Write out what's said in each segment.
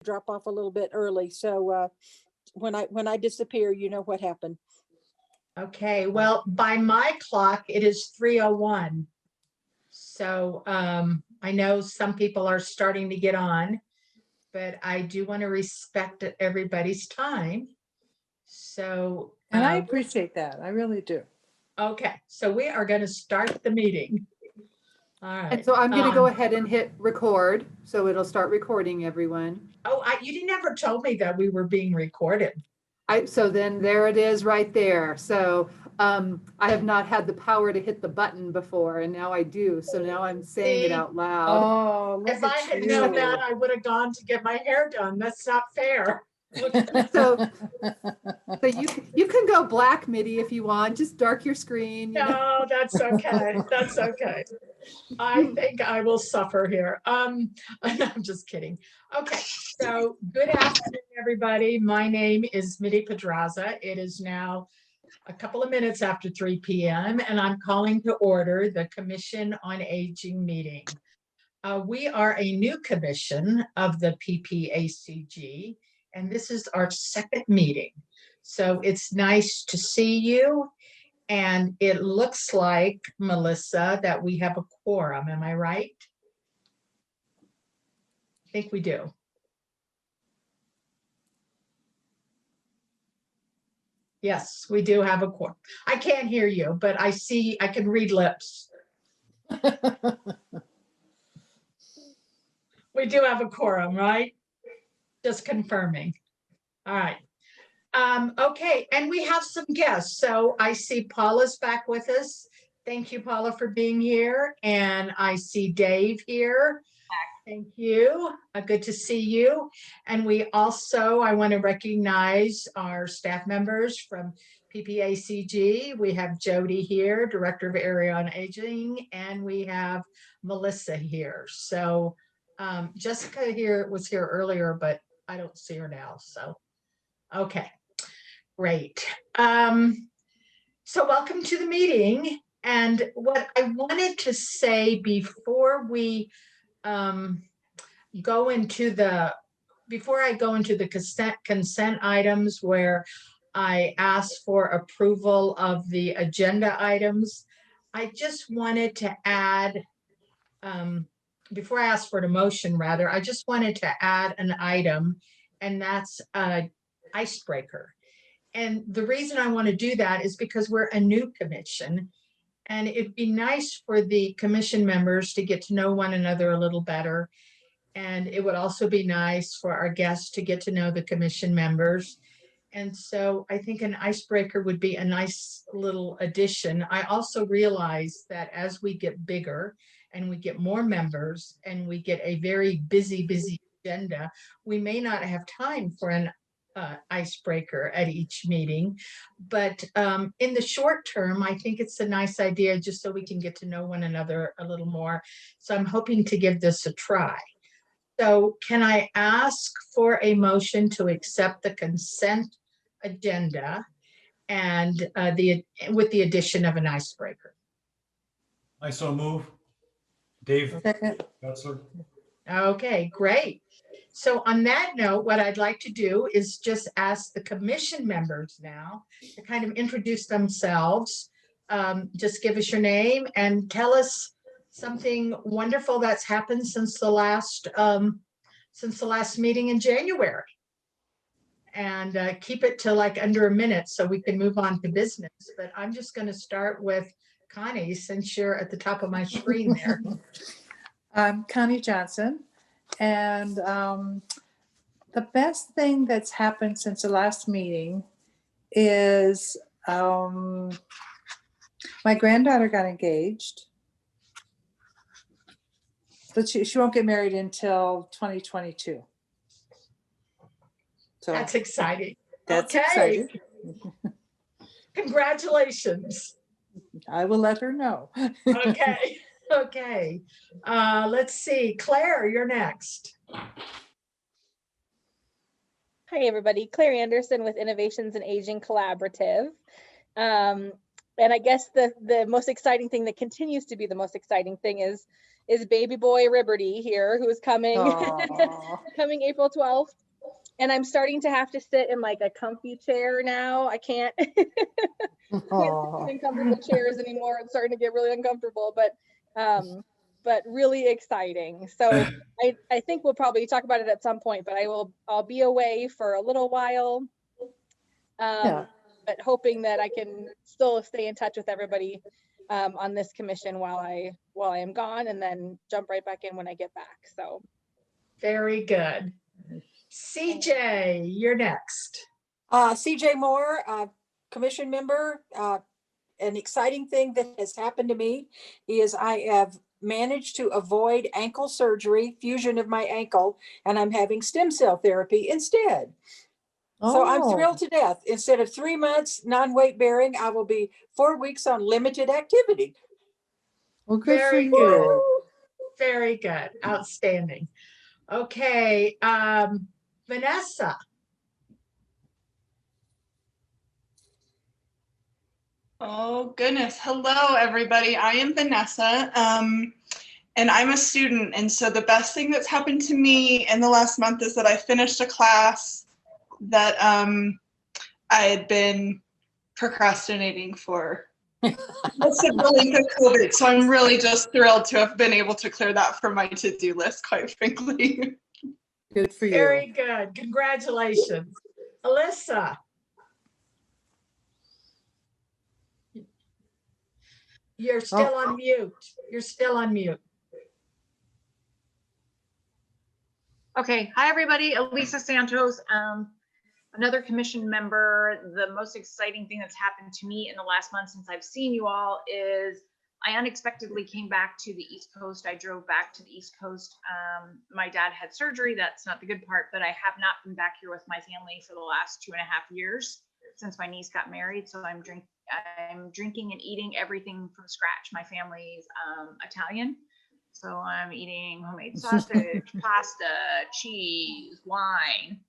drop off a little bit early. So when I disappear, you know what happened. Okay, well, by my clock, it is 3:01. So I know some people are starting to get on, but I do want to respect everybody's time. So, And I appreciate that. I really do. okay, so we are going to start the meeting. All right. And so I'm going to go ahead and hit record. So it'll start recording, everyone. Oh, you never told me that we were being recorded. So then there it is right there. So I have not had the power to hit the button before, and now I do. So now I'm saying it out loud. Oh, If I had known that, I would have gone to get my hair done. That's not fair. So you can go black, Mitty, if you want. Just dark your screen. You know? No, that's okay. That's okay. I think I will suffer here. I'm just kidding. Okay, so good afternoon, everybody. My name is Mitty Pedraza. It is now a couple of minutes after 3 p.m. and I'm calling to order the Commission on Aging meeting. We are a new commission of the PPACG, and this is our second meeting. So it's nice to see you. And it looks like, Melissa, that we have a quorum. Am I right? I think we do. Yes, we do have a quorum. I can't hear you, but I can read lips. We do have a quorum, right? Just confirming. All right. Okay, and we have some guests. So I see Paula's back with us. Thank you, Paula, for being here. And I see Dave here. Thank you. Good to see you. And we also, I want to recognize our staff members from PPACG. We have Jody here, Director of Area on Aging, and we have Melissa here. So Jessica was here earlier, but I don't see her now. So, okay, great. So welcome to the meeting. And what I wanted to say before we before I go into the consent items where I ask for approval of the agenda items, I just wanted to add, before I ask for the motion rather, I just wanted to add an item, and that's an icebreaker. And the reason I want to do that is because we're a new commission, and it'd be nice for the commission members to get to know one another a little better. And it would also be nice for our guests to get to know the commission members. And so I think an icebreaker would be a nice little addition. I also realize that as we get bigger and we get more members and we get a very busy agenda, we may not have time for an icebreaker at each meeting. But in the short term, I think it's a nice idea just so we can get to know one another a little more. So I'm hoping to give this a try. So can I ask for a motion to accept the consent agenda and with the addition of an icebreaker? I so move. Dave Second. Getzler. Okay, great. So on that note, what I'd like to do is just ask the commission members now to kind of introduce themselves. Just give us your name and tell us something wonderful that's happened since the last meeting in January. And keep it to like under a minute so we can move on to business. But I'm just going to start with Connie, since you're at the top of my screen there. I'm Connie Johnson, and the best thing that's happened since the last meeting is my granddaughter got engaged, but she won't get married until 2022. So That's exciting. that's okay. exciting. Congratulations. I will let her know. Okay. Okay. Let's see. Claire, you're next. Hi, everybody. Claire Anderson with Innovations in Aging Collaborative. And I guess the most exciting thing that continues to be the most exciting thing is is baby boy Liberty here, who is coming Aw. coming April 12th. And I'm starting to have to sit in like a comfy chair now. I can't Aw. sit in comfortable chairs anymore. It's starting to get really uncomfortable, but really exciting. So I think we'll probably talk about it at some point, but I'll be away for a little while. Yeah. But hoping that I can still stay in touch with everybody on this commission while I am gone, and then jump right back in when I get back. So Very good. CJ, you're next. CJ Moore, commission member. An exciting thing that has happened to me is I have managed to avoid ankle surgery, fusion of my ankle, and I'm having stem cell therapy instead. So I'm Oh. thrilled to death. Instead of 3 months non-weight bearing, I will be 4 weeks on limited activity. Well, good for Very you. good. Very good. Outstanding. Okay, Vanessa. Oh goodness. Hello, everybody. I am Vanessa, and I'm a student. And so the best thing that's happened to me in the last month is that I finished a class that I had been procrastinating for most of the length of COVID. So I'm really just thrilled to have been able to clear that from my to-do list, quite frankly. Good for you. Very good. Congratulations. Alyssa. You're still on mute. You're still on mute. Okay, hi everybody, Elisa Santos, another commission member. The most exciting thing that's happened to me in the last month since I've seen you all is I unexpectedly came back to the East Coast. I drove back to the East Coast. My dad had surgery. That's not the good part, but I have not been back here with my family for the last 2.5 years since my niece got married. So I'm drinking and eating everything from scratch. My family's Italian. So I'm eating homemade sausage, pasta, cheese, wine.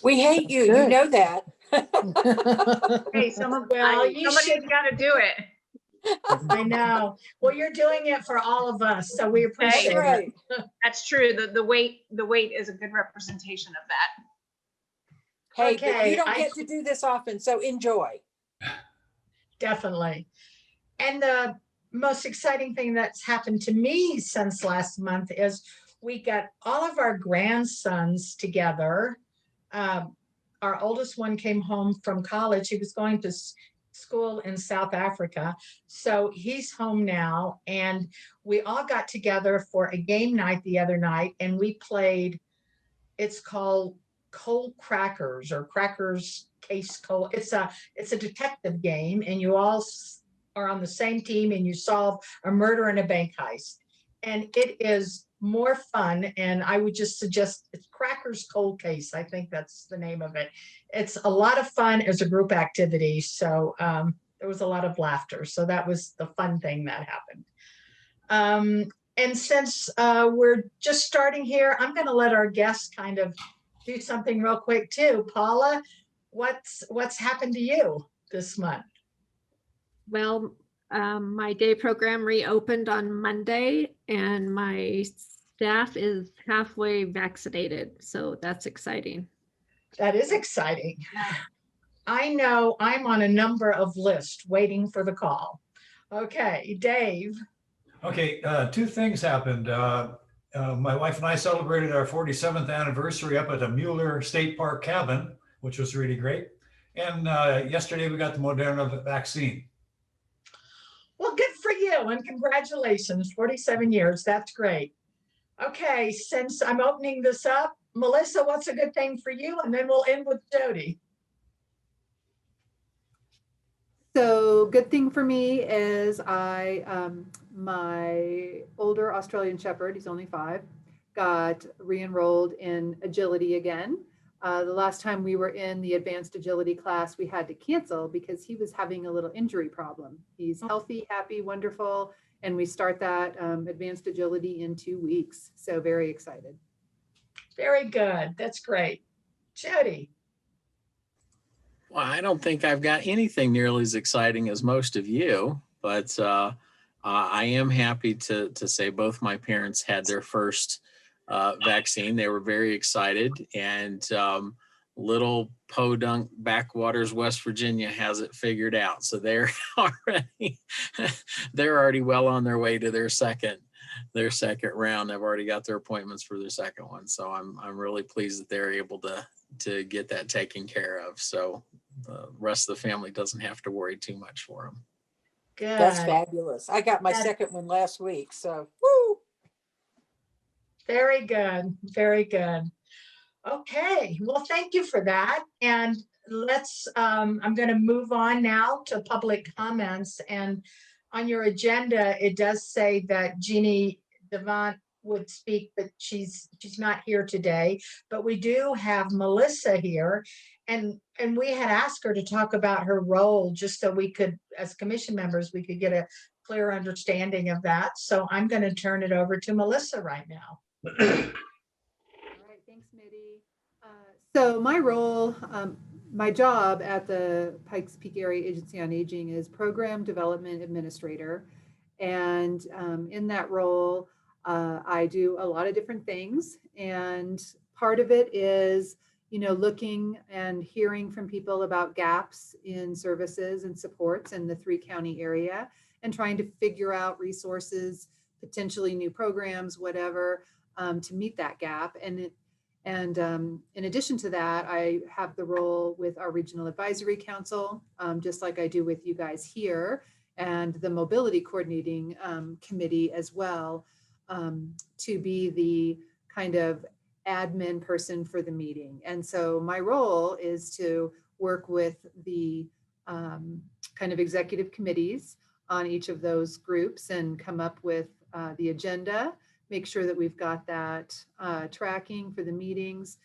We hate you. You Good. know that. Hey, somebody's got to do it. I know. Well, you're doing it for all of us, so we appreciate That's it. right. That's true. The weight is a good representation of that. Hey, but Okay, you don't I- get to do this often, so enjoy. Definitely. And the most exciting thing that's happened to me since last month is we got all of our grandsons together. Our oldest one came home from college. He was going to school in South Africa. So he's home now. And we all got together for a game night the other night, and we played, it's called Cold Crackers or Crackers Case Cold. It's a detective game, and you all are on the same team and you solve a murder and a bank heist. And it is more fun. And I would just suggest it's Crackers Cold Case. I think that's the name of it. It's a lot of fun as a group activity. So there was a lot of laughter. So that was the fun thing that happened. And since we're just starting here, I'm going to let our guests kind of do something real quick too. Paula, what's happened to you this month? Well, my day program reopened on Monday and my staff is halfway vaccinated. So that's exciting. That is exciting. I know I'm on a number of lists waiting for the call. Okay, Dave. Okay, two things happened. My wife and I celebrated our 47th anniversary up at the Mueller State Park cabin, which was really great. And yesterday we got the Moderna vaccine. Well, good for you and congratulations, 47 years. That's great. Okay, since I'm opening this up, Melissa, what's a good thing for you? And then we'll end with Jody. So good thing for me is my older Australian Shepherd, he's only 5, got re-enrolled in agility again. The last time we were in the advanced agility class, we had to cancel because he was having a little injury problem. He's healthy, happy, wonderful, and we start that advanced agility in 2 weeks. So very excited. Very good. That's great. Jody. Well, I don't think I've got anything nearly as exciting as most of you, but I am happy to say both my parents had their first vaccine. They were very excited, and little Podunk Backwaters, West Virginia has it figured out. So they're already well on their way to their second round. They've already got their appointments for their second one. So I'm really pleased that they're able to get that taken care of. So the rest of the family doesn't have to worry too much for them. Good. That's fabulous. I got my That- second one last week, so woo. Very good, very good. Okay, well, thank you for that. And let's, I'm going to move on now to public comments. And on your agenda, it does say that Jeannie Devant would speak, but she's not here today. But we do have Melissa here. And we had asked her to talk about her role, just so we could, as commission members, we could get a clear understanding of that. So I'm going to turn it over to Melissa right now. All right, thanks, Mitty. So my role, my job at the Pikes Peak Area Agency on Aging is Program Development Administrator. And in that role, I do a lot of different things. And part of it is, looking and hearing from people about gaps in services and supports in the 3-county area and trying to figure out resources, potentially new programs, whatever, to meet that gap. And in addition to that, I have the role with our Regional Advisory Council, just like I do with you guys here, and the Mobility Coordinating Committee as well, to be the kind of admin person for the meeting. And so my role is to work with the kind of executive committees on each of those groups and come up with the agenda, make sure that we've got that tracking for the meetings,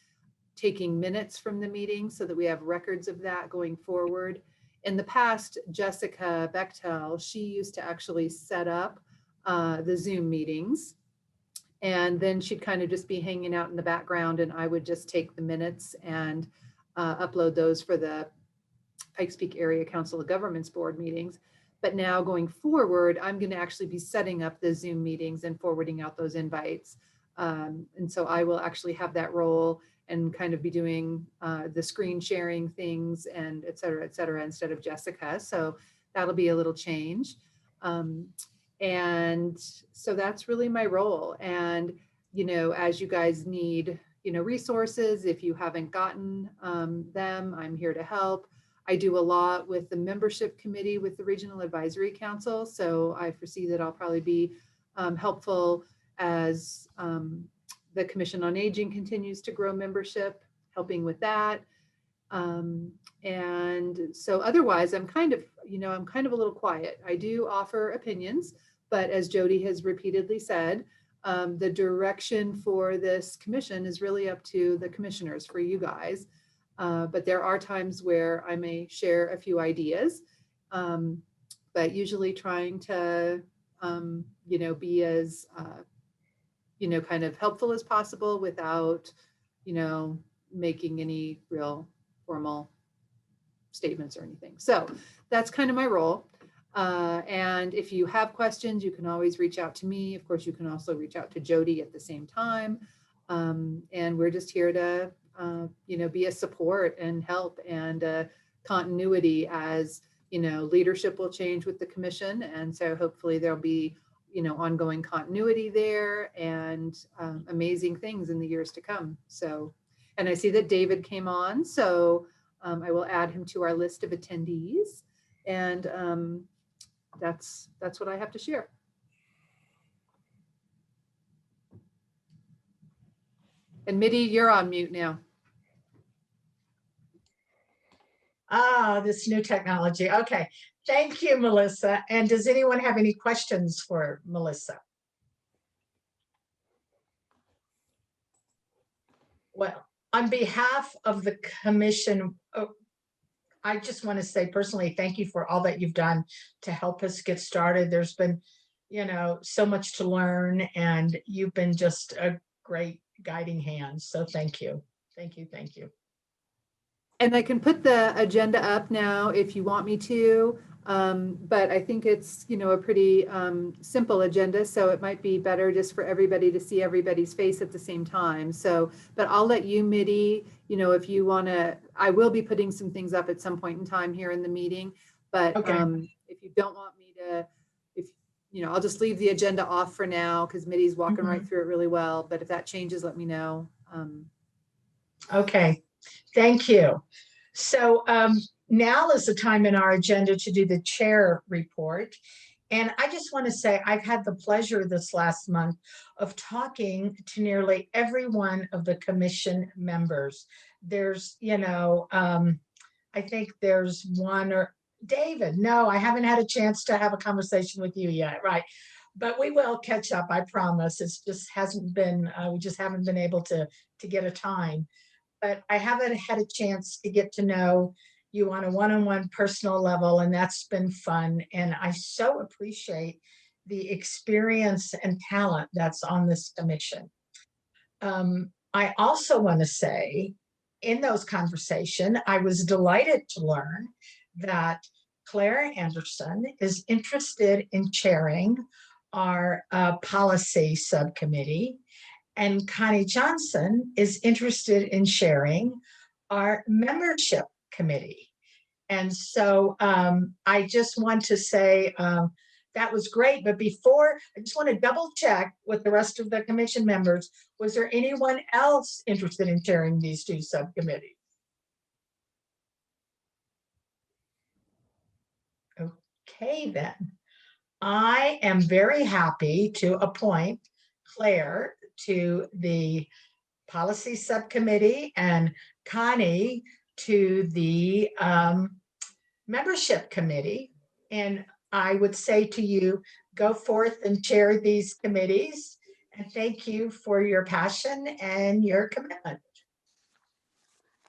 taking minutes from the meetings so that we have records of that going forward. In the past, Jessica Bechtel, she used to actually set up the Zoom meetings. And then she'd kind of just be hanging out in the background, and I would just take the minutes and upload those for the Pikes Peak Area Council of Governments Board meetings. But now going forward, I'm going to actually be setting up the Zoom meetings and forwarding out those invites. And so I will actually have that role and kind of be doing the screen sharing things and et cetera, instead of Jessica. So that'll be a little change. And so that's really my role. And, as you guys need, resources, if you haven't gotten them, I'm here to help. I do a lot with the membership committee with the Regional Advisory Council. So I foresee that I'll probably be helpful as the Commission on Aging continues to grow membership, helping with that. And so otherwise, I'm kind of a little quiet. I do offer opinions, but as Jody has repeatedly said, the direction for this commission is really up to the commissioners, for you guys. But there are times where I may share a few ideas, but usually trying to, be as, kind of helpful as possible without, making any real formal statements or anything. So that's kind of my role. And if you have questions, you can always reach out to me. Of course, you can also reach out to Jody at the same time. And we're just here to, be a support and help and continuity as, leadership will change with the commission. And so hopefully there'll be, ongoing continuity there and amazing things in the years to come. So, and I see that David came on, so I will add him to our list of attendees. And that's what I have to share. And Mitty, you're on mute now. Ah, this new technology. Okay. Thank you, Melissa. And does anyone have any questions for Melissa? Well, on behalf of the commission, I just want to say personally, thank you for all that you've done to help us get started. There's been, so much to learn, and you've been just a great guiding hand. So thank you. Thank you. Thank you. And I can put the agenda up now if you want me to. But I think it's, a pretty simple agenda, so it might be better just for everybody to see everybody's face at the same time. So, but I'll let you, Mitty, if you want to, I will be putting some things up at some point in time here in the meeting. But Okay. if you don't want me to, I'll just leave the agenda off for now because Mitty's walking right through it really well. But if that changes, let me know. Okay, thank you. So now is the time in our agenda to do the chair report. And I just want to say I've had the pleasure this last month of talking to nearly every one of the commission members. There's, I think there's one or David. No, I haven't had a chance to have a conversation with you yet, right? But we will catch up, I promise. It's just hasn't been, we just haven't been able to get a time. But I haven't had a chance to get to know you on a one-on-one personal level, and that's been fun. And I so appreciate the experience and talent that's on this commission. I also want to say, in those conversations, I was delighted to learn that Claire Anderson is interested in chairing our policy subcommittee. And Connie Johnson is interested in sharing our membership committee. And so I just want to say that was great. But before, I just want to double check with the rest of the commission members. Was there anyone else interested in chairing these two subcommittees? Okay, then. I am very happy to appoint Claire to the policy subcommittee and Connie to the membership committee. And I would say to you, go forth and chair these committees. And thank you for your passion and your commitment.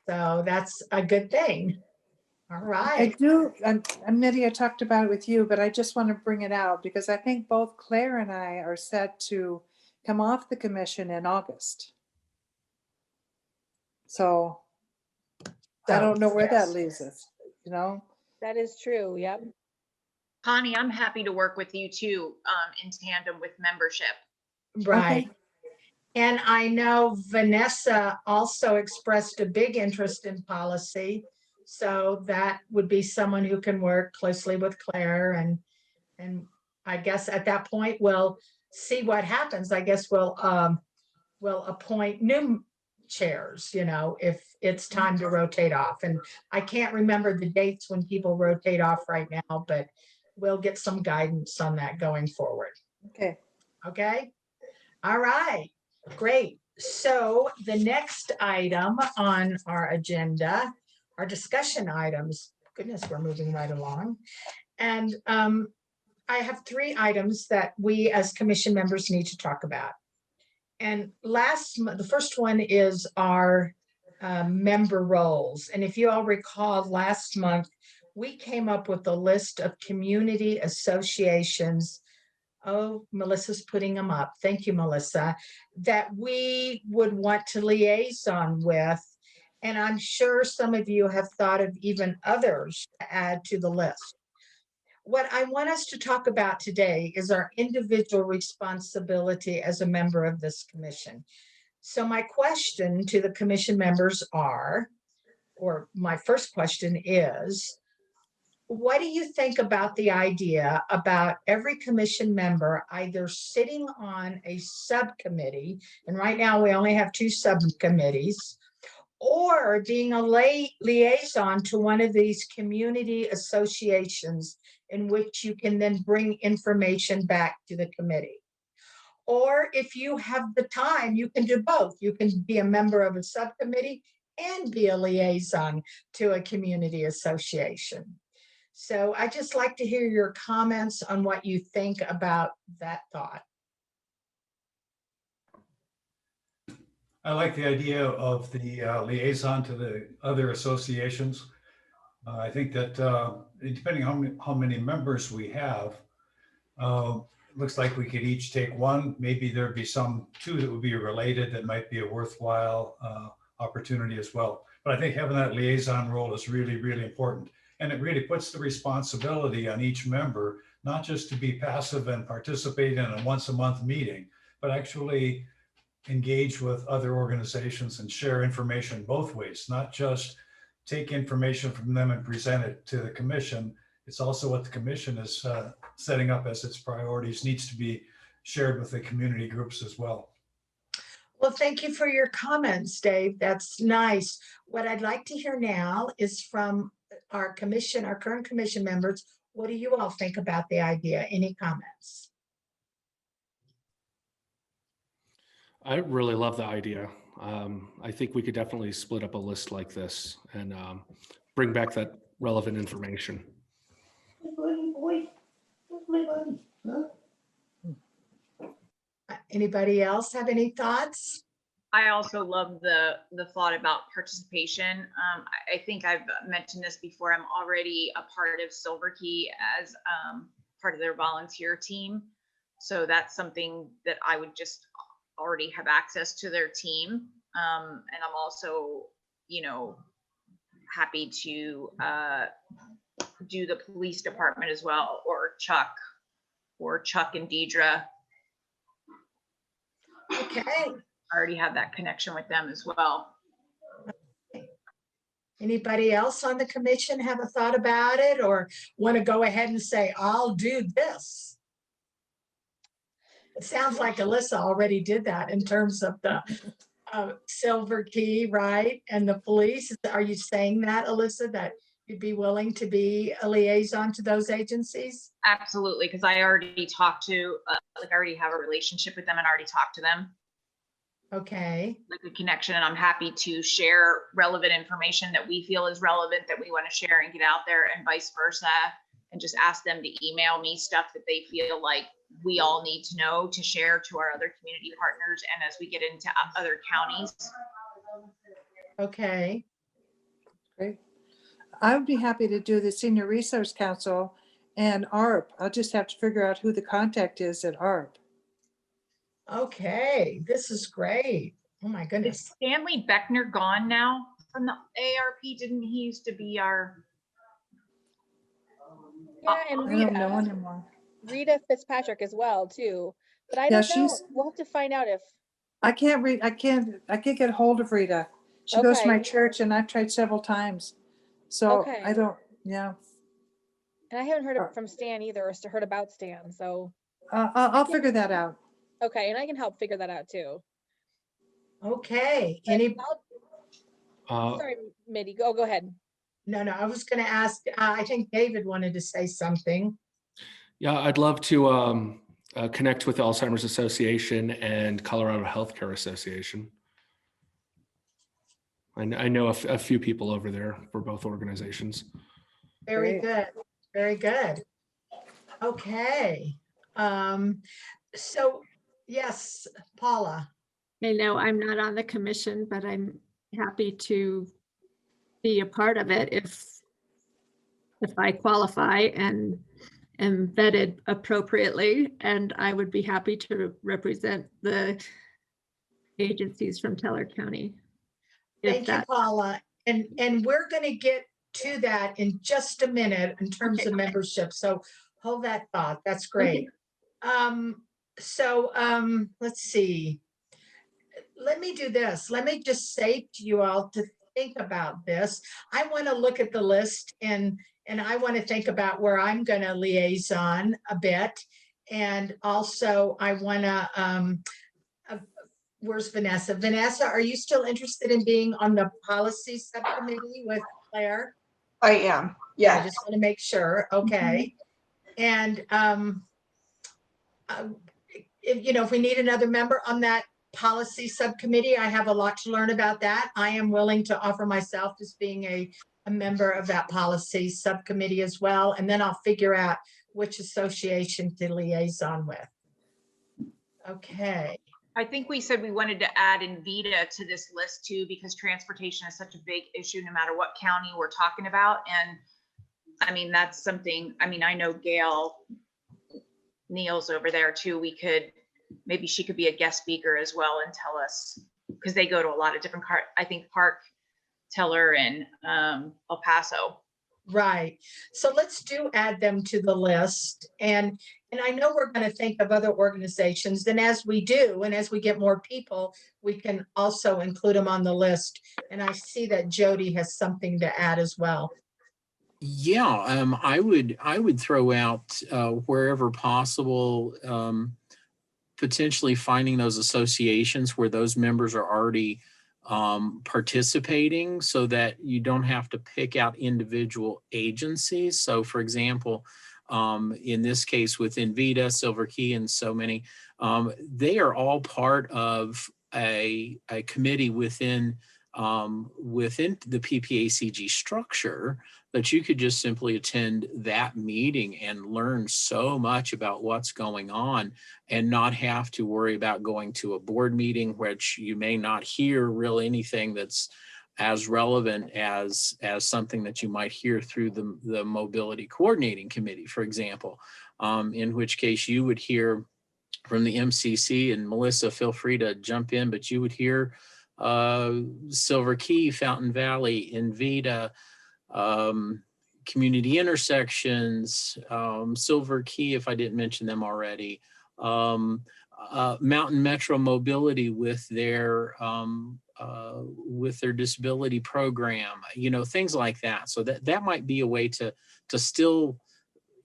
So that's a good thing. All I right. do, and Mitty, I talked about it with you, but I just want to bring it out because I think both Claire and I are set to come off the commission in August. So I don't know where that leaves us, That is true. Yep. Connie, I'm happy to work with you too, in tandem with membership. Right. Okay. And I know Vanessa also expressed a big interest in policy. So that would be someone who can work closely with Claire. And I guess at that point, we'll see what happens. I guess we'll appoint new chairs, if it's time to rotate off. And I can't remember the dates when people rotate off right now, but we'll get some guidance on that going forward. Okay. Okay. All right. Great. So the next item on our agenda, our discussion items, goodness, we're moving right along. And I have 3 items that we as commission members need to talk about. And the first one is our member roles. And if you all recall, last month, we came up with a list of community associations. Oh, Melissa's putting them up. Thank you, Melissa. That we would want to liaison with. And I'm sure some of you have thought of even others to add to the list. What I want us to talk about today is our individual responsibility as a member of this commission. So my question to the commission members my first question is, what do you think about the idea about every commission member either sitting on a subcommittee, and right now we only have 2 subcommittees, or being a liaison to one of these community associations in which you can then bring information back to the committee? Or if you have the time, you can do both. You can be a member of a subcommittee and be a liaison to a community association. So I'd just like to hear your comments on what you think about that thought. I like the idea of the liaison to the other associations. I think that depending on how many members we have, it looks like we could each take one. Maybe there'd be 2 that would be related that might be a worthwhile opportunity as well. But I think having that liaison role is really, really important. And it really puts the responsibility on each member, not just to be passive and participate in a once a month meeting, but actually engage with other organizations and share information both ways, not just take information from them and present it to the commission. It's also what the commission is setting up as its priorities needs to be shared with the community groups as well. Well, thank you for your comments, Dave. That's nice. What I'd like to hear now is from our commission, our current commission members. What do you all think about the idea? Any comments? I really love the idea. I think we could definitely split up a list like this and bring back that relevant information. Anybody else have any thoughts? I also love the thought about participation. I think I've mentioned this before. I'm already a part of Silver Key as part of their volunteer team. So that's something that I would just already have access to their team. And I'm also, happy to do the police department as well, or Chuck and Deidre. Okay. I already have that connection with them as well. Anybody else on the commission have a thought about it or want to go ahead and say, I'll do this? It sounds like Alyssa already did that in terms of the Silver Key, right? And the police. Are you saying that, Alyssa, that you'd be willing to be a liaison to those agencies? Absolutely, because I already talked to, I already have a relationship with them and already talked to them. Okay. Like a connection, and I'm happy to share relevant information that we feel is relevant that we want to share and get out there, and vice versa, and just ask them to email me stuff that they feel like we all need to know to share to our other community partners and as we get into other counties. Okay. Great. I would be happy to do the Senior Resource Council and ARP. I'll just have to figure out who the contact is at ARP. Okay, this is great. Oh my Is goodness. Stanley Beckner gone now from the ARP? Didn't he used to be our? Yeah, and I don't know anymore. Rita Fitzpatrick as well too. But I Yeah, don't know. she's- We'll have to find out if. I can't get a hold of Rita. She goes to my Okay. church and I've tried several times. So Okay. I don't, yeah. And I haven't heard from Stan either, or heard about Stan. So I'll figure that out. okay, and I can help figure that out too. Okay. But Any, sorry, Mitty. Go ahead. no, I was going to ask, I think David wanted to say something. Yeah, I'd love to connect with the Alzheimer's Association and Colorado Healthcare Association. I know a few people over there for both organizations. Very Great. good. Very good. Okay. So yes, Paula. I know I'm not on the commission, but I'm happy to be a part of it if I qualify and am vetted appropriately, and I would be happy to represent the agencies from Teller County. Thank you, Paula. And we're going to get to that in just a minute in terms Okay. of membership. So hold that thought. That's great. Let's see. Let me do this. Let me just say to you all to think about this. I want to look at the list and I want to think about where I'm going to liaison a bit. And also I want to, where's Vanessa? Vanessa, are you still interested in being on the policy subcommittee with Claire? I am. I Yeah. just want to make sure. Okay. And if we need another member on that policy subcommittee, I have a lot to learn about that. I am willing to offer myself as being a member of that policy subcommittee as well. And then I'll figure out which association to liaison with. Okay. I think we said we wanted to add Invita to this list too, because transportation is such a big issue no matter what county we're talking about. And I mean, that's something, I know Gail Neal's over there too. Maybe she could be a guest speaker as well and tell us, because they go to a lot of different I think Park, Teller, and El Paso. Right. So let's add them to the list. And I know we're going to think of other organizations. Then as we do, and as we get more people, we can also include them on the list. And I see that Jody has something to add as well. Yeah, I would throw out wherever possible, potentially finding those associations where those members are already participating, so that you don't have to pick out individual agencies. So for example, in this case with Envita, Silver Key, and so many, they are all part of a committee within the PPACG structure, that you could just simply attend that meeting and learn so much about what's going on, and not have to worry about going to a board meeting, which you may not hear really anything that's as relevant as something that you might hear through the mobility coordinating committee, for example, in which case you would hear from the MCC, and Melissa, feel free to jump in, but you would hear Silver Key, Fountain Valley, Envita, Community Intersections, Silver Key, if I didn't mention them already, Mountain Metro Mobility with their disability program, you know, things like that. So that might be a way to still,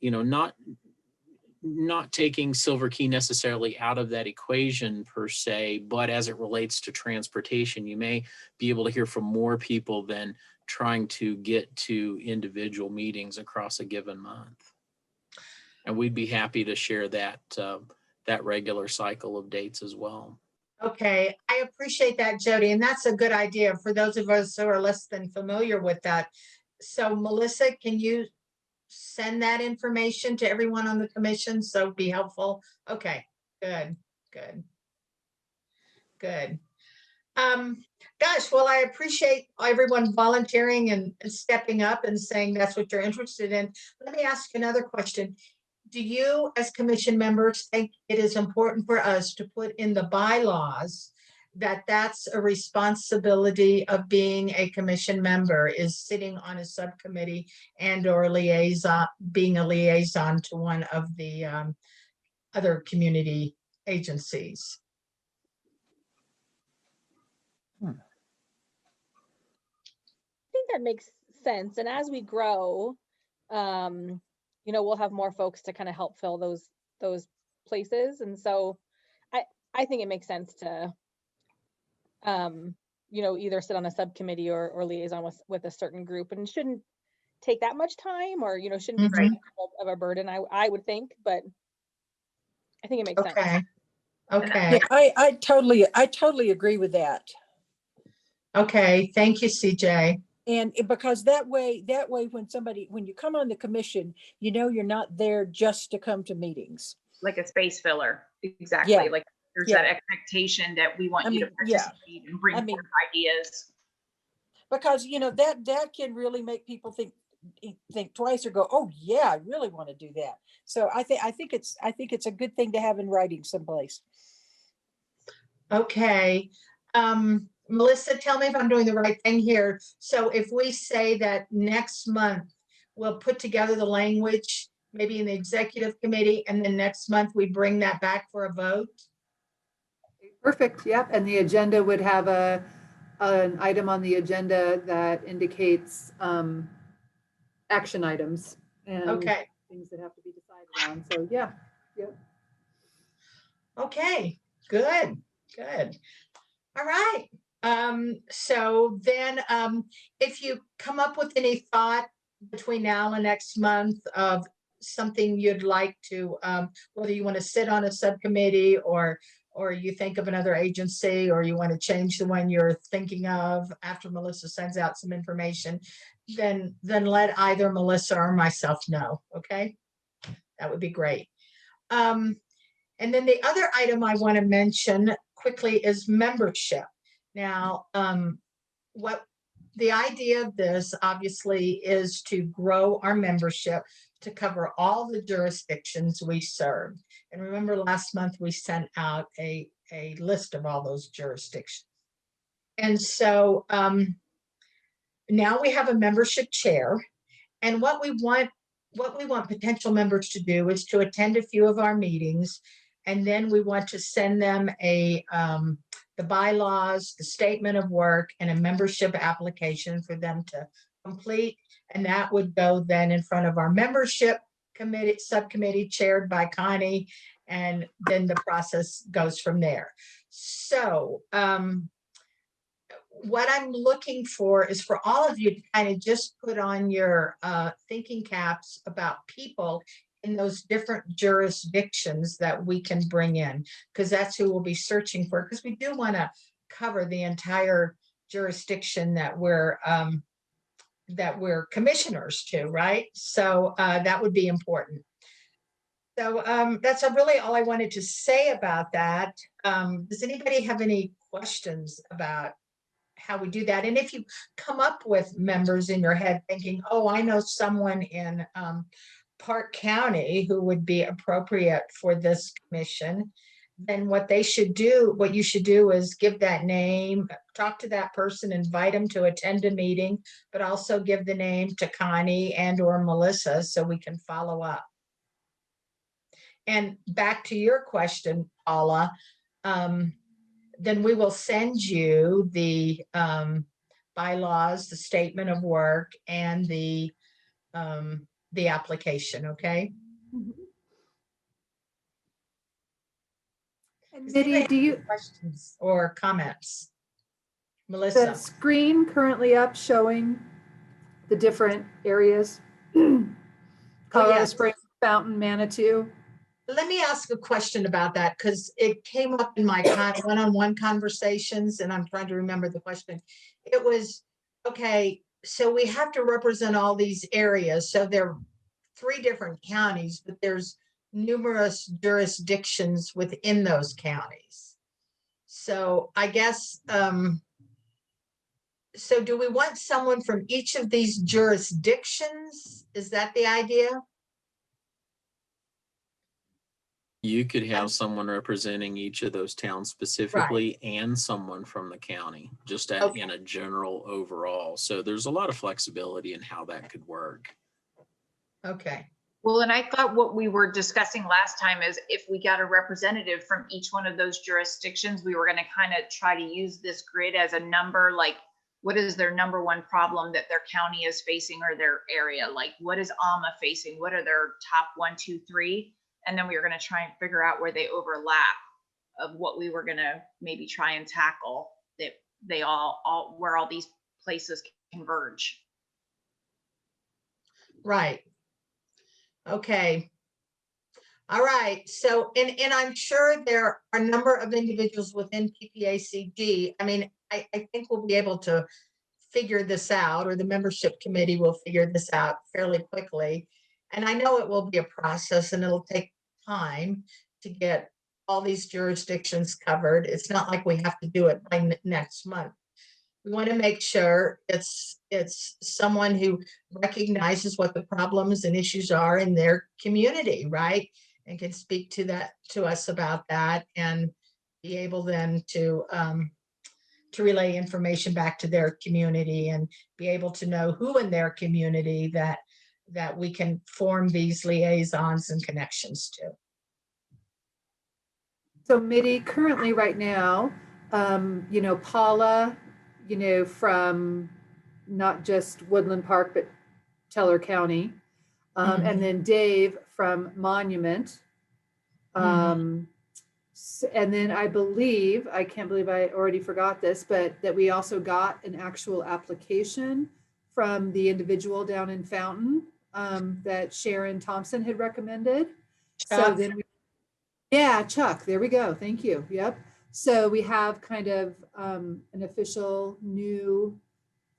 you know, not taking Silver Key necessarily out of that equation per se, but as it relates to transportation, you may be able to hear from more people than trying to get to individual meetings across a given month. And we'd be happy to share that regular cycle of dates as well. Okay, I appreciate that, Jody, and that's a good idea for those of us who are less than familiar with that. So Melissa, can you send that information to everyone on the commission? So it'd be helpful. Okay, good. Gosh, well, I appreciate everyone volunteering and stepping up and saying that's what you're interested in. Let me ask you another question. Do you, as commission members, think it is important for us to put in the bylaws that that's a responsibility of being a commission member, is sitting on a subcommittee and or liaison, being a liaison to one of the other community agencies? I think that makes sense. And as we grow, you know, we'll have more folks to kind of help fill those places. And so I think it makes sense to, you know, either sit on a subcommittee or liaison with a certain group, and shouldn't take that much time, or, you know, shouldn't be too much of a burden, I would think, but I think it makes sense. Okay. Yeah, I totally agree with that. Okay, thank you, CJ. And because that way, when you come on the commission, you know, you're not there just to come to meetings. Like a space filler. Exactly. Yeah. Like there's Yeah. that expectation that we want you to yeah. participate and bring forth ideas. Because, you know, that can really make people think twice, or go, oh yeah, I really want to do that. So I think it's a good thing to have in writing someplace. Okay. Melissa, tell me if I'm doing the right thing here. So if we say that next month we'll put together the language, maybe in the executive committee, and then next month we bring that back for a vote? Perfect. Yep. And the agenda would have an item on the agenda that indicates action items and Okay. things that have to be decided on. So yeah. Yep. Okay, good. All right. So then if you come up with any thought between now and next month of something you'd like to, whether you want to sit on a subcommittee, or you think of another agency, or you want to change the one you're thinking of after Melissa sends out some information, then let either Melissa or myself know. Okay, that would be great. And then the other item I want to mention quickly is membership. Now, what the idea of this obviously is to grow our membership to cover all the jurisdictions we serve. And remember, last month we sent out a list of all those jurisdictions. And so now we have a membership chair, And what we want potential members to do is to attend a few of our meetings. And then we want to send them the bylaws, the statement of work, and a membership application for them to complete. And that would go then in front of our membership committee, subcommittee chaired by Connie. And then the process goes from there. So what I'm looking for is for all of you to kind of just put on your thinking caps about people in those different jurisdictions that we can bring in, because that's who we'll be searching for, because we do want to cover the entire jurisdiction that we're commissioners to, right? So that would be important. So that's really all I wanted to say about that. Does anybody have any questions about how we do that? And if you come up with members in your head thinking, oh, I know someone in Park County who would be appropriate for this commission, then what you should do is give that name, talk to that person, invite them to attend a meeting, but also give the name to Connie and or Melissa so we can follow up. And back to your question, Paula, then we will send you the bylaws, the statement of work, and the application, okay? And Does Mitty, anybody do you, have questions or comments? the Melissa? screen currently up showing the different areas? Colorado yes. Springs, Fountain, Manitou. Let me ask a question about that, because it came up in my one-on-one conversations, and I'm trying to remember the question. It was, okay, so we have to represent all these areas. So there are 3 different counties, but there's numerous jurisdictions within those counties. So I guess, so do we want someone from each of these jurisdictions? Is that the idea? You could have someone representing each of those towns specifically and someone from the county, just in a general overall. So there's a lot of flexibility in how that could work. Okay. Well, and I thought what we were discussing last time is if we got a representative from each one of those jurisdictions, we were going to kind of try to use this grid as a number, like what is their number one problem that their county is facing or their area? Like what is Alma facing? What are their top 1, 2, 3? And then we were going to try and figure out where they overlap of what we were going to maybe try and tackle, that they all where all these places converge. Right. Okay. All right. So, and I'm sure there are a number of individuals within PPACG. I mean, I think we'll be able to figure this out, or the membership committee will figure this out fairly quickly. And I know it will be a process and it'll take time to get all these jurisdictions covered. It's not like we have to do it by next month. We want to make sure it's someone who recognizes what the problems and issues are in their community, right? And can speak to us about that, and be able then to relay information back to their community, and be able to know who in their community that we can form these liaisons and connections to. So Mitty, currently right now, Paula, from not just Woodland Park, but Teller County. And then Dave from Monument. And then I can't believe I already forgot this, but that we also got an actual application from the individual down in Fountain that Sharon Thompson had recommended. Chuck. So then Chuck, there we go. Thank you. Yep. So we have kind of an official new,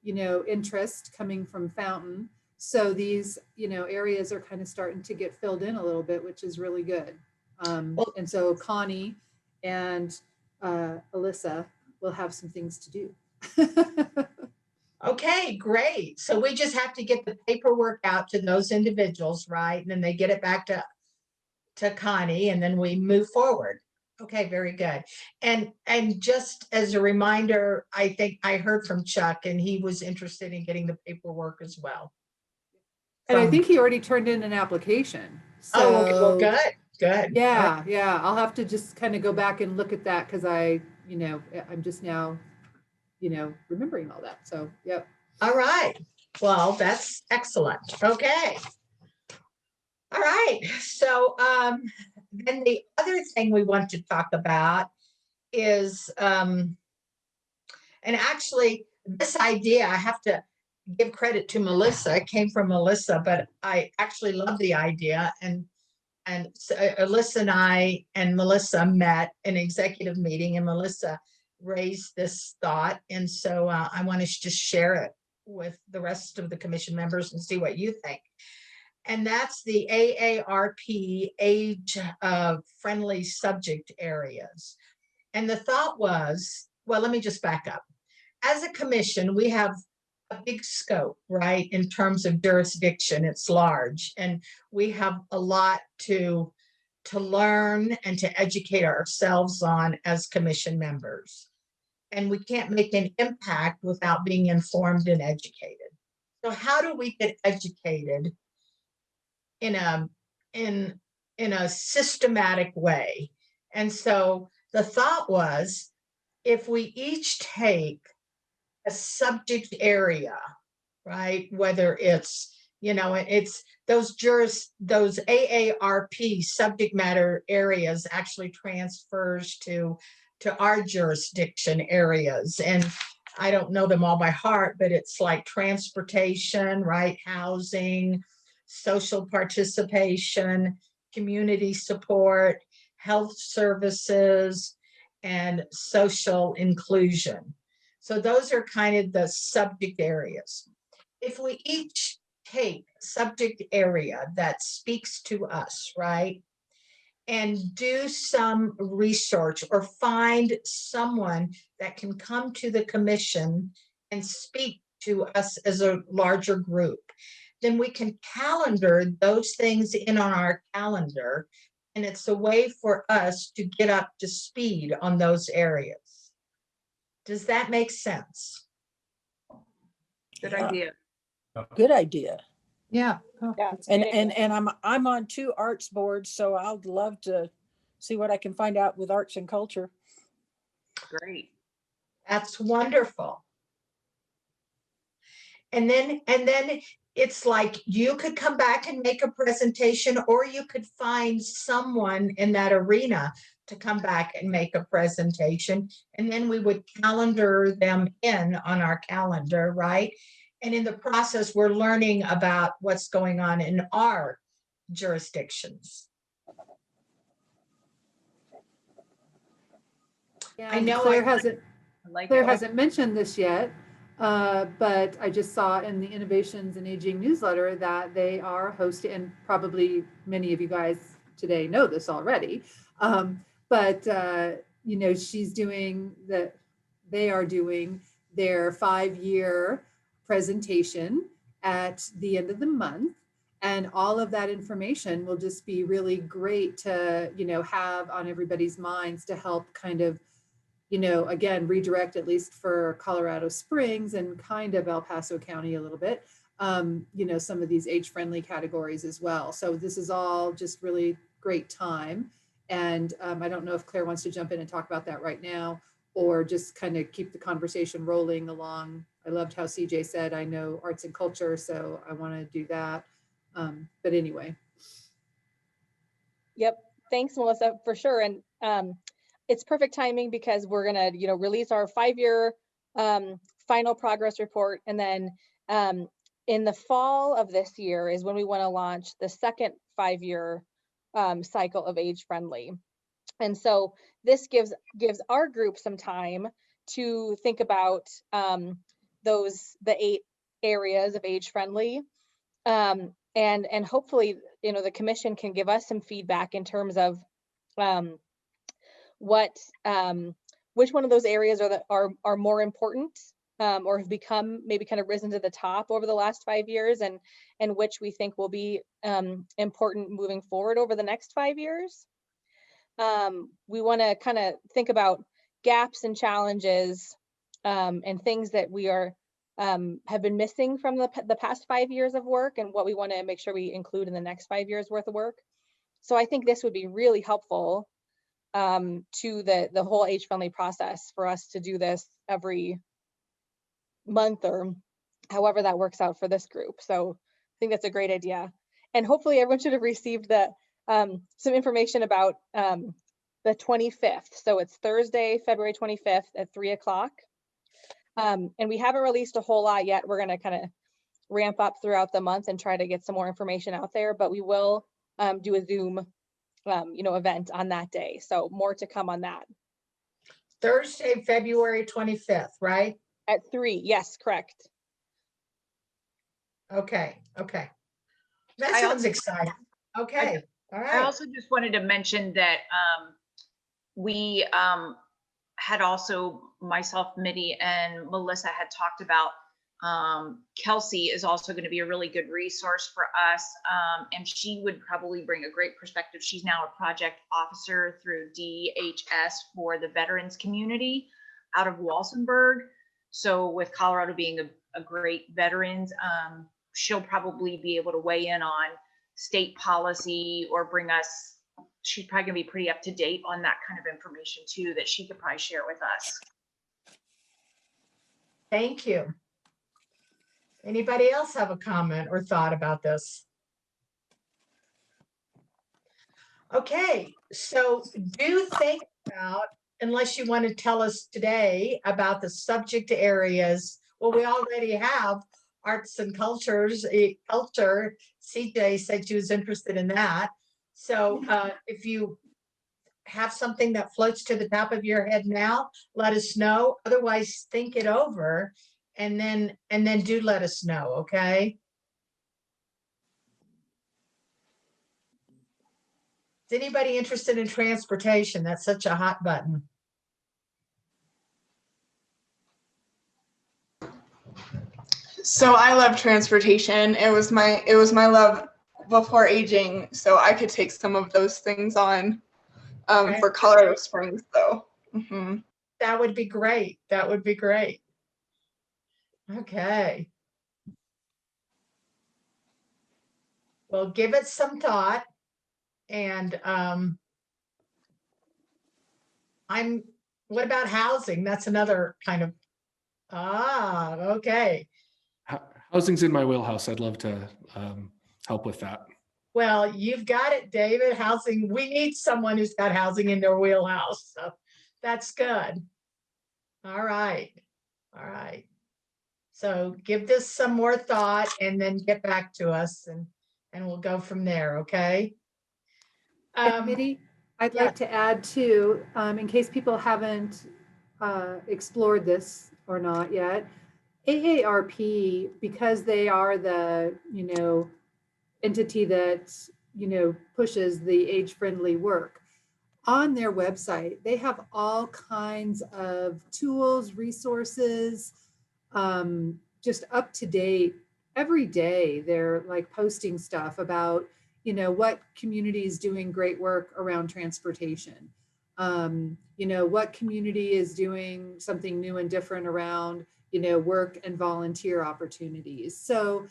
interest coming from Fountain. So these, areas are kind of starting to get filled in a little bit, which is really good. And so Connie and Alyssa will have some things to do. Okay, great. So we just have to get the paperwork out to those individuals, right? And then they get it back to Connie, and then we move forward. Okay, very good. And just as a reminder, I think I heard from Chuck, and he was interested in getting the paperwork as well. And I from- think he already turned in an application. Oh, okay, well, So, good, good. yeah, yeah, I'll have to just kind of go back and look at that because I'm just now, remembering all that. So, yep. All right. Well, that's excellent. Okay. All right. So then the other thing we want to talk about is, and actually this idea, I have to give credit to Melissa. It came from Melissa, but I actually love the idea. And Alyssa and I and Melissa met in an executive meeting, and Melissa raised this thought. And so I want to just share it with the rest of the commission members and see what you think. And that's the AARP age friendly subject areas. And the thought was, well, let me just back up. As a commission, we have a big scope, right? In terms of jurisdiction, it's large, and we have a lot to learn and to educate ourselves on as commission members. And we can't make an impact without being informed and educated. So how do we get educated in a systematic way? And so the thought was, if we each take a subject area, right? Whether it's, it's those AARP subject matter areas actually transfers to our jurisdiction areas. And I don't know them all by heart, but it's like transportation, right? Housing, social participation, community support, health services, and social inclusion. So those are kind of the subject areas. If we each take a subject area that speaks to us, right, and do some research or find someone that can come to the commission and speak to us as a larger group, then we can calendar those things in on our calendar. And it's a way for us to get up to speed on those areas. Does that make sense? Good Yeah. idea. Good idea. Yeah. Yeah. And I'm on 2 arts boards, so I'd love to see what I can find out with arts and culture. Great. That's wonderful. And then it's like you could come back and make a presentation, or you could find someone in that arena to come back and make a presentation. And then we would calendar them in on our calendar, right? And in the process, we're learning about what's going on in our jurisdictions. Yeah, I know Claire I like hasn't mentioned this yet, but I just saw in the Innovations in Aging newsletter that they are hosting, and probably many of you guys today know this already, but they are doing their 5-year presentation at the end of the month. And all of that information will just be really great to, have on everybody's minds to help kind of, again, redirect, at least for Colorado Springs and kind of El Paso County a little bit, some of these age-friendly categories as well. So this is all just really great time. And I don't know if Claire wants to jump in and talk about that right now, or just kind of keep the conversation rolling along. I loved how CJ said, I know arts and culture, so I want to do that. But anyway. Yep. Thanks, Melissa, for sure. And it's perfect timing because we're gonna, release our 5-year final progress report. And then in the fall of this year is when we want to launch the second 5-year cycle of Age Friendly. And so this gives our group some time to think about the 8 areas of Age Friendly. And hopefully, the commission can give us some feedback in terms of which one of those areas are more important, or have become maybe kind of risen to the top over the last 5 years, and which we think will be important moving forward over the next 5 years. We want to kind of think about gaps and challenges and things that we are have been missing from the past 5 years of work and what we want to make sure we include in the next 5 years worth of work. So I think this would be really helpful to the whole age-friendly process for us to do this every month or however that works out for this group. So I think that's a great idea. And hopefully everyone should have received some information about the 25th. So it's Thursday, February 25th at 3 o'clock. And we haven't released a whole lot yet. We're going to kind of ramp up throughout the month and try to get some more information out there, but we will do a Zoom event on that day. So more to come on that. Thursday, February 25th, right? At 3, yes, correct. Okay. That I sounds exciting. Okay, all I right. also just wanted to mention that we had also, myself, Mitty, and Melissa had talked about Kelsey is also going to be a really good resource for us. And she would probably bring a great perspective. She's now a project officer through DHS for the veterans community out of Walsenburg. So with Colorado being a great veterans, she'll probably be able to weigh in on state policy or bring us, she's probably gonna be pretty up to date on that kind of information too, that she could probably share with us. Thank you. Anybody else have a comment or thought about this? Okay, so do think about, unless you want to tell us today about the subject areas, well, we already have arts and cultures, culture. CJ said she was interested in that. So if you have something that floats to the top of your head now, let us know. Otherwise, think it over and then do let us know, okay? Is anybody interested in transportation? That's such a hot button. So I love transportation. It was my love before aging. So I could take some of those things on for Colorado Springs though. Mm-hmm. That would be great. That would be great. Okay. Well, give it some thought. And what about housing? That's another kind of, okay. Housing's in my wheelhouse. I'd love to help with that. Well, you've got it, David. Housing, we need someone who's got housing in their wheelhouse. So that's good. All right. All right. So give this some more thought and then get back to us and we'll go from there. Okay. Mitty, I'd yeah. like to add too, in case people haven't explored this or not yet, AARP, because they are the, entity that, pushes the age-friendly work, on their website, they have all kinds of tools, resources, just up to date. Every day they're like posting stuff about, what community is doing great work around transportation. What community is doing something new and different around, work and volunteer opportunities. So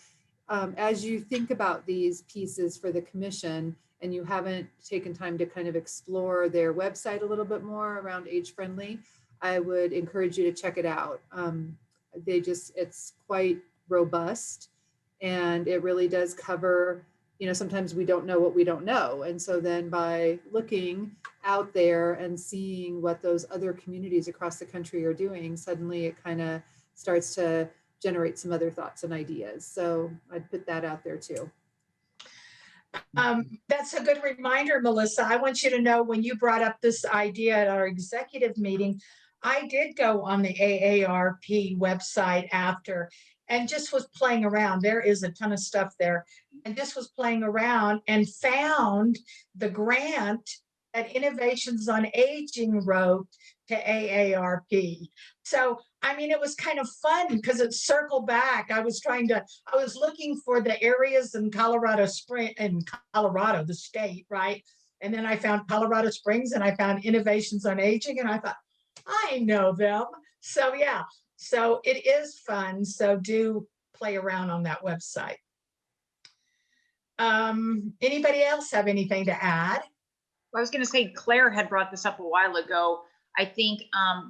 as you think about these pieces for the commission and you haven't taken time to kind of explore their website a little bit more around age friendly, I would encourage you to check it out. It's quite robust and it really does cover, sometimes we don't know what we don't know. And so then by looking out there and seeing what those other communities across the country are doing, suddenly it kind of starts to generate some other thoughts and ideas. So I'd put that out there too. That's a good reminder, Melissa. I want you to know when you brought up this idea at our executive meeting, I did go on the AARP website after and just was playing around. There is a ton of stuff there and just was playing around and found the grant that Innovations on Aging wrote to AARP. So, it was kind of fun because it circled back. I was looking for the areas in Colorado, the state, right? And then I found Colorado Springs and I found Innovations on Aging and I thought, I know them. So yeah, So it is fun. So do play around on that website. Anybody else have anything to add? I was going to say Claire had brought this up a while ago. I think,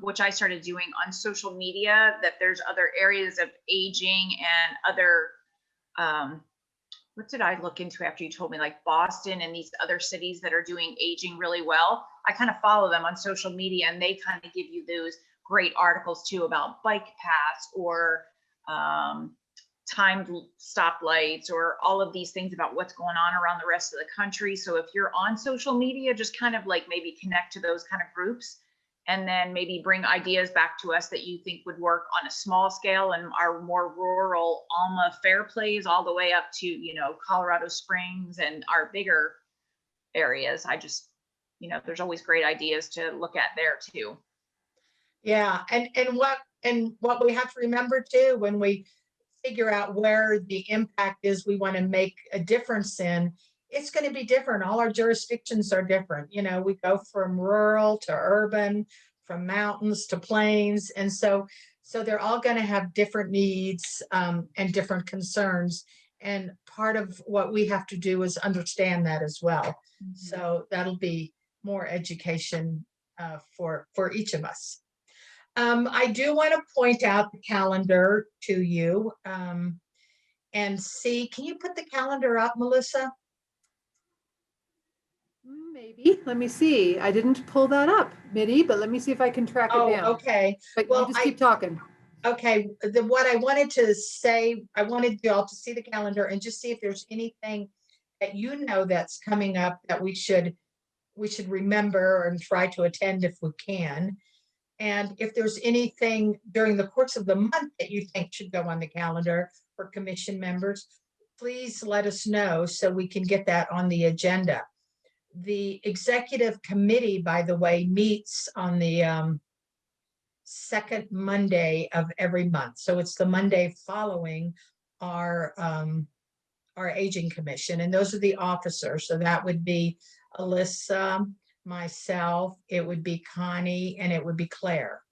which I started doing on social media, that there's other areas of aging and other, what did I look into after you told me, like Boston and these other cities that are doing aging really well. I kind of follow them on social media, and they kind of give you those great articles too about bike paths or timed stoplights or all of these things about what's going on around the rest of the country. So if you're on social media, just kind of like maybe connect to those kind of groups, and then maybe bring ideas back to us that you think would work on a small scale and our more rural Alma Fairplays all the way up to, you know, Colorado Springs and our bigger areas. I just, you know, there's always great ideas to look at there too. Yeah, and what we have to remember too, when we figure out where the impact is we want to make a difference in, it's going to be different. All our jurisdictions are different. You know, we go from rural to urban, from mountains to plains. And so they're all going to have different needs and different concerns. And part of what we have to do is understand that as well. So that'll be more education for each of us. I do want to point out the calendar to you and see, can you put the calendar up, Melissa? Maybe. Let me see. I didn't pull that up, Mitty, but let me see if I can track it down. Okay. But Well, you just keep talking. Okay. What I wanted to say, I wanted y'all to see the calendar and just see if there's anything that you know that's coming up that we should remember and try to attend if we can. And if there's anything during the course of the month that you think should go on the calendar for commission members, please let us know so we can get that on the agenda. The executive committee, by the way, meets on the second Monday of every month. So it's the Monday following our aging commission, and those are the officers. So that would be Alyssa, myself, it would be Connie, and it would be Claire.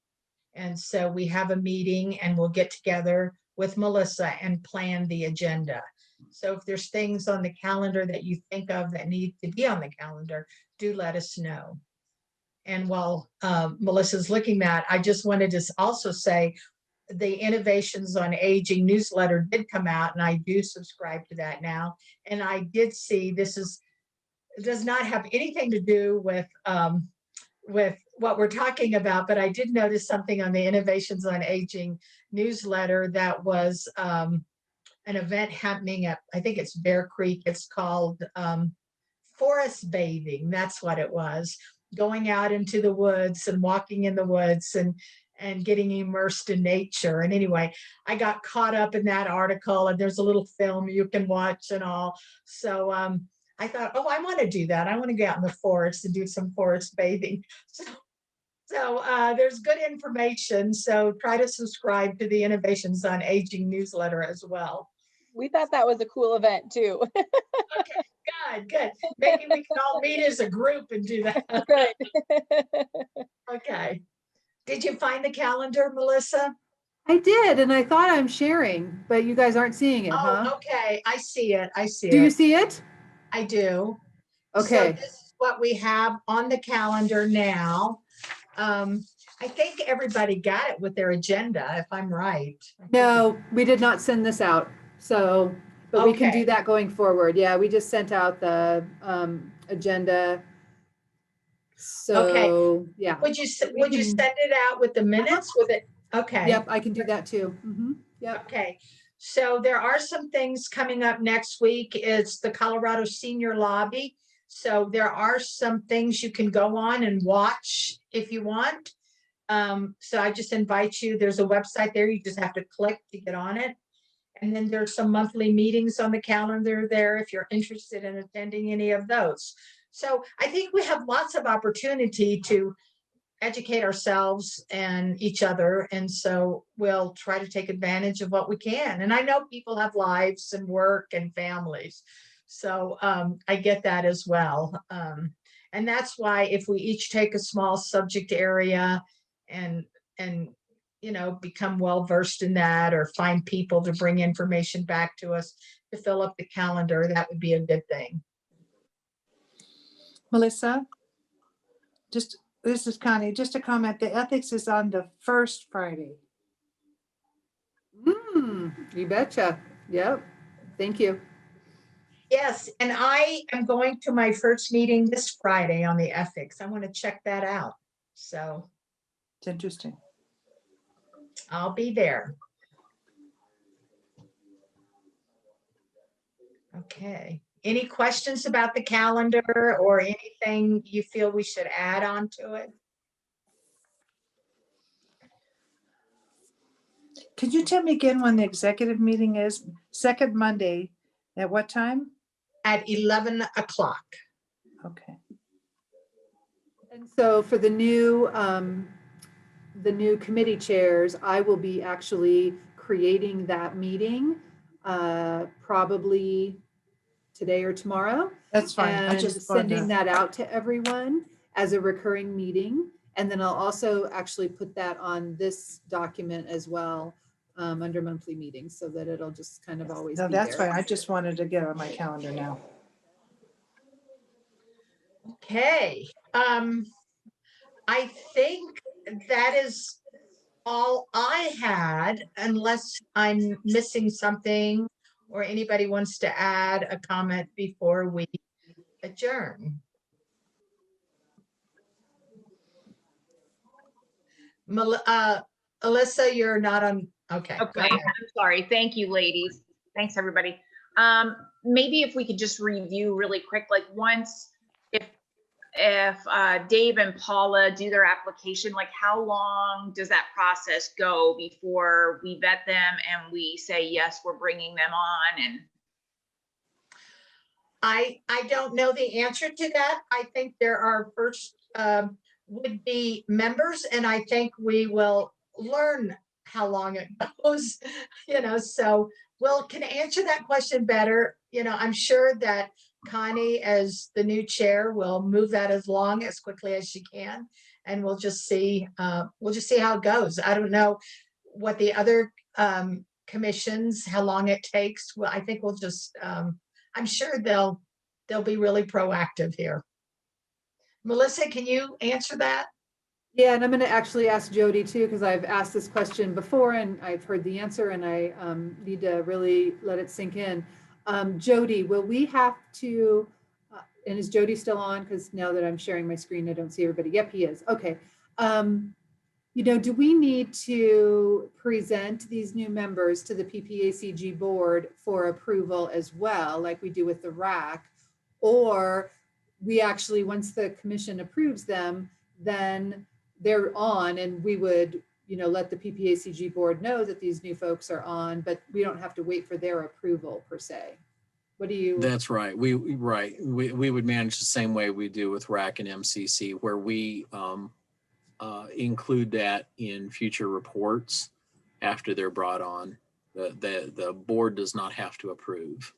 And so we have a meeting and we'll get together with Melissa and plan the agenda. So if there's things on the calendar that you think of that need to be on the calendar, do let us know. And while Melissa's looking at, I just wanted to also say the Innovations on Aging newsletter did come out, and I do subscribe to that now. And I did see it does not have anything to do with what we're talking about, but I did notice something on the Innovations on Aging newsletter that was an event happening at, I think it's Bear Creek. It's called forest bathing. That's what it was. Going out into the woods and walking in the woods and getting immersed in nature. And anyway, I got caught up in that article, and there's a little film you can watch and all. So I thought, oh, I want to do that. I want to go out in the forest and do some forest bathing. So there's good information. So try to subscribe to the Innovations on Aging newsletter as well. We thought that was a cool event too. Okay, good. Maybe we can all meet as a group and do that. Right. Okay. Did you find the calendar, Melissa? I did, and I thought I'm sharing, but you guys aren't seeing it, huh? Oh, okay. I see it. I see Do you it. see it? I do. Okay. So this is what we have on the calendar now. I think everybody got it with their agenda, if I'm right. No, we did not send this out. So, but we can Okay. do that going forward. Yeah, we just sent out the agenda. So, yeah. Would you can- send it out with the minutes with it? Okay. Yep, I can do that too. Yep. Okay. So there are some things coming up next week. It's the Colorado Senior Lobby. So there are some things you can go on and watch if you want. So I just invite you, there's a website there. You just have to click to get on it. And then there's some monthly meetings on the calendar there if you're interested in attending any of those. So I think we have lots of opportunity to educate ourselves and each other. And so we'll try to take advantage of what we can. And I know people have lives and work and families. So I get that as well. And that's why if we each take a small subject area and become well versed in that or find people to bring information back to us to fill up the calendar, that would be a good thing. Melissa, this is Connie, just a comment, the ethics is on the first Friday. You betcha. Yep. Thank you. Yes, and I am going to my first meeting this Friday on the ethics. I want to check that out. So It's interesting. I'll be there. Okay. Any questions about the calendar or anything you feel we should add on to it? Could you tell me again when the executive meeting is? Second Monday, at what time? At 11 o'clock. Okay. And so for the new committee chairs, I will be actually creating that meeting probably today or tomorrow. That's fine. I And just wanted sending to- that out to everyone as a recurring meeting. And then I'll also actually put that on this document as well under monthly meetings so that it'll just kind of always No, be that's there. fine. I just wanted to get it on my calendar now. Okay. I think that is all I had, unless I'm missing something or anybody wants to add a comment before we adjourn. Alyssa, you're not on. Okay. go Okay, ahead. I'm sorry. Thank you, ladies. Thanks, everybody. Maybe if we could just review really quick, like once, if Dave and Paula do their application, like how long does that process go before we vet them and we say, yes, we're bringing them on? And I don't know the answer to that. I think there are first would be members, and I think we will learn how long it goes, so Will can answer that question better. I'm sure that Connie, as the new chair, will move that as quickly as she can, and we'll just see how it goes. I don't know what the other commissions, how long it takes. Well, I think we'll just I'm sure they'll be really proactive here. Melissa, can you answer that? Yeah, and I'm going to actually ask Jody too, because I've asked this question before and I've heard the answer and I need to really let it sink in. Jody, will we have to, and is Jody still on? Because now that I'm sharing my screen, I don't see everybody. Yep, he is. Okay. Do we need to present these new members to the PPACG board for approval as well, like we do with the RAC? Or we actually, once the commission approves them, then they're on and we would, let the PPACG board know that these new folks are on, but we don't have to wait for their approval per se. What do you? That's right. We would manage the same way we do with RAC and MCC, where we include that in future reports after they're brought on. The board does not have to approve.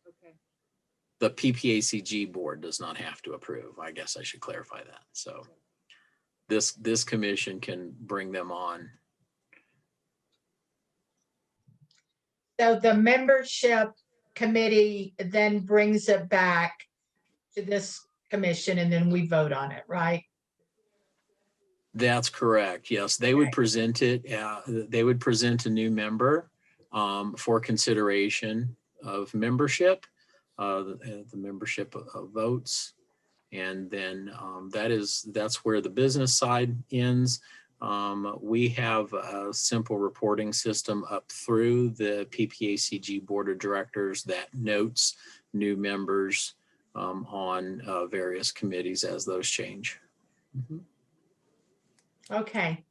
Okay. The PPACG board does not have to approve. I guess I should clarify that. So this commission can bring them on. So the membership committee then brings it back to this commission and then we vote on it, right? That's correct. Yes, they would present it. They would present a new member for consideration of membership, the membership votes. And then that's where the business side ends. We have a simple reporting system up through the PPACG board of directors that notes new members on various committees as those change. Mm-hmm. Okay.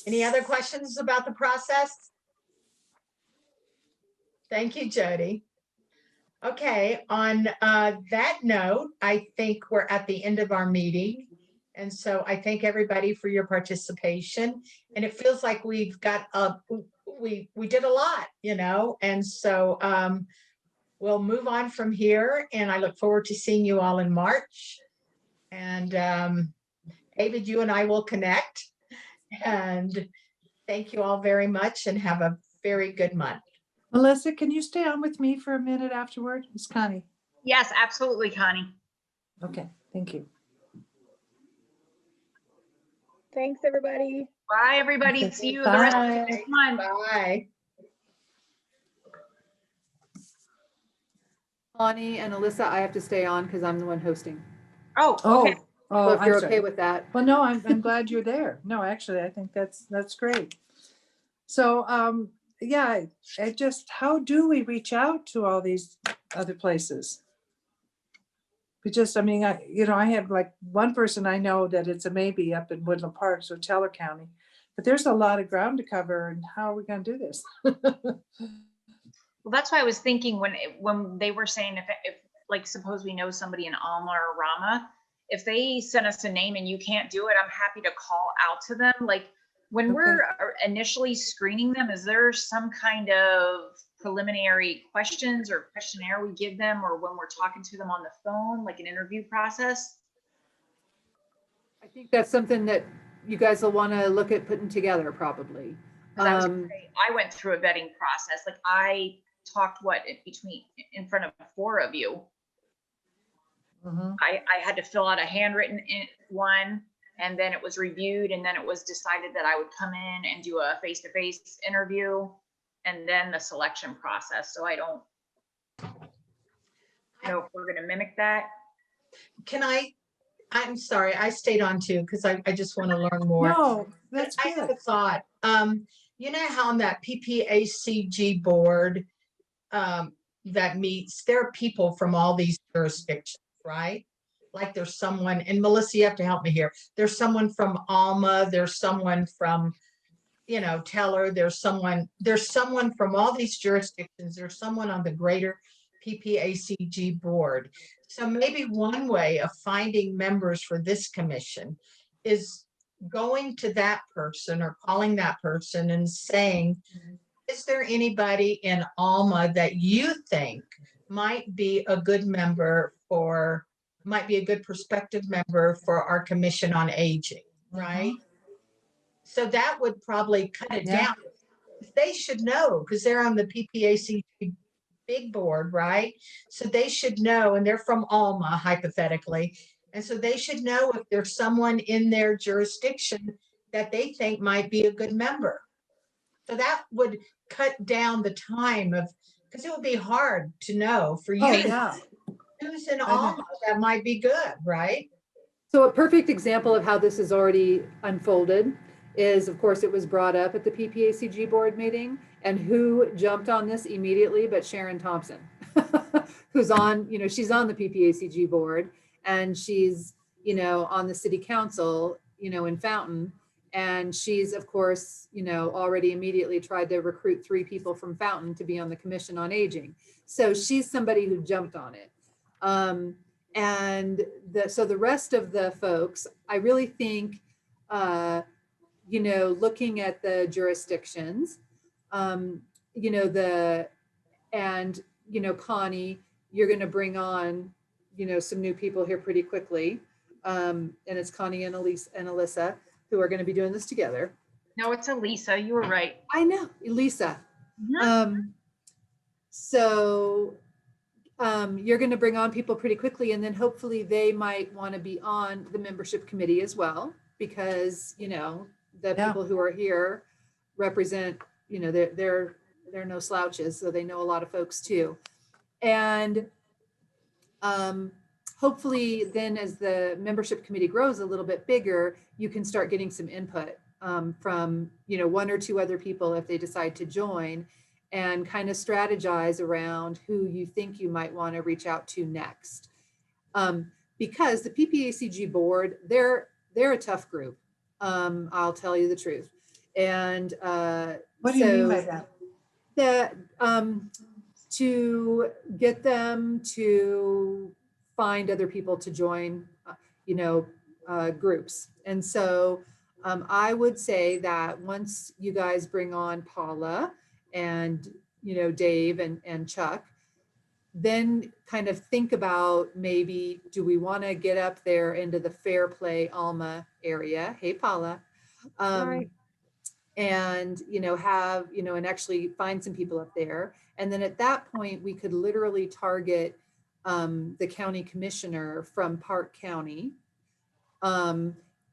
Any other questions about the process? Thank you, Jody. Okay, on that note, I think we're at the end of our meeting. And so I thank everybody for your participation. And it feels like we've got we did a lot, and so we'll move on from here. And I look forward to seeing you all in March. And David, you and I will connect. And thank you all very much and have a very good month. Melissa, can you stay on with me for a minute afterward? It's Connie. Yes, absolutely, Connie. Okay, thank you. Thanks, everybody. Bye, everybody. Okay, See you the rest of bye. the next month. Bye. Bonnie and Alyssa, I have to stay on because I'm the one hosting. Oh, Oh, okay. So oh, if you're I'm okay sorry. with that. Well, no, I'm glad you're there. No, actually, I think that's great. So, yeah, I just, how do we reach out to all these other places? We just, I mean, I have like one person I know that it's a maybe up in Woodland Park, so Teller County. But there's a lot of ground to cover, and how are we gonna do this? Well, that's why I was thinking when they were saying if like suppose we know somebody in Alma or Rama, if they send us a name and you can't do it, I'm happy to call out to them. Like when we're initially screening them, is there some kind of preliminary questions or questionnaire we give them, or when we're talking to them on the phone, like an interview process? I think that's something that you guys will want to look at putting together probably. 'Cause I was gonna say, I went through a vetting process. Like I talked in front of 4 of you. Mhm. I had to fill out a handwritten one, and then it was reviewed, and then it was decided that I would come in and do a face-to-face interview, and then the selection process. So I don't know if we're gonna mimic that. I'm sorry, I stayed on too, because I just want to learn more. No, But that's I have good. a thought. You know how on that PPACG board that meets, there are people from all these jurisdictions, right? Like there's someone, and Melissa, you have to help me here. There's someone from Alma, there's someone from, Teller, there's someone from all these jurisdictions. There's someone on the greater PPACG board. So maybe one way of finding members for this commission is going to that person or calling that person and saying, is there anybody in Alma that you think might be a good prospective member for our Commission on Aging, right? So that would probably cut it Yeah. down. They should know because they're on the PPACG big board, right? So they should know, and they're from Alma hypothetically. And so they should know if there's someone in their jurisdiction that they think might be a good member. So that would cut down the time because it would be hard to know for you. Oh, yeah. Who's in know. Alma that might be good, right? So a perfect example of how this has already unfolded is, of course, it was brought up at the PPACG board meeting, and who jumped on this immediately but Sharon Thompson, who's on, she's on the PPACG board, and she's, on the city council, in Fountain. And she's, of course, already immediately tried to recruit 3 people from Fountain to be on the Commission on Aging. So she's somebody who jumped on it. So the rest of the folks, I really think, looking at the jurisdictions, Connie, you're going to bring on, some new people here pretty quickly. And it's Connie and Alyssa who are going to be doing this together. No, it's Elisa. You were right. I know, Elisa. Mhm. You're going to bring on people pretty quickly, and then hopefully they might want to be on the membership committee as well, because the people who are here represent, they're no slouches, so they know a lot of folks too. And hopefully then as the membership committee grows a little bit bigger, you can start getting some input from 1 or 2 other people if they decide to join, and kind of strategize around who you think you might want to reach out to next. Because the PPACG board, they're a tough group. I'll tell you the truth. And What do you mean by that? That to get them to find other people to join, groups. And so I would say that once you guys bring on Paula and, Dave and Chuck, then kind of think about maybe, do we want to get up there into the Fair Play Alma area? Hey, Paula. Right. And, have, and actually find some people up there. And then at that point, we could literally target the county commissioner from Park County.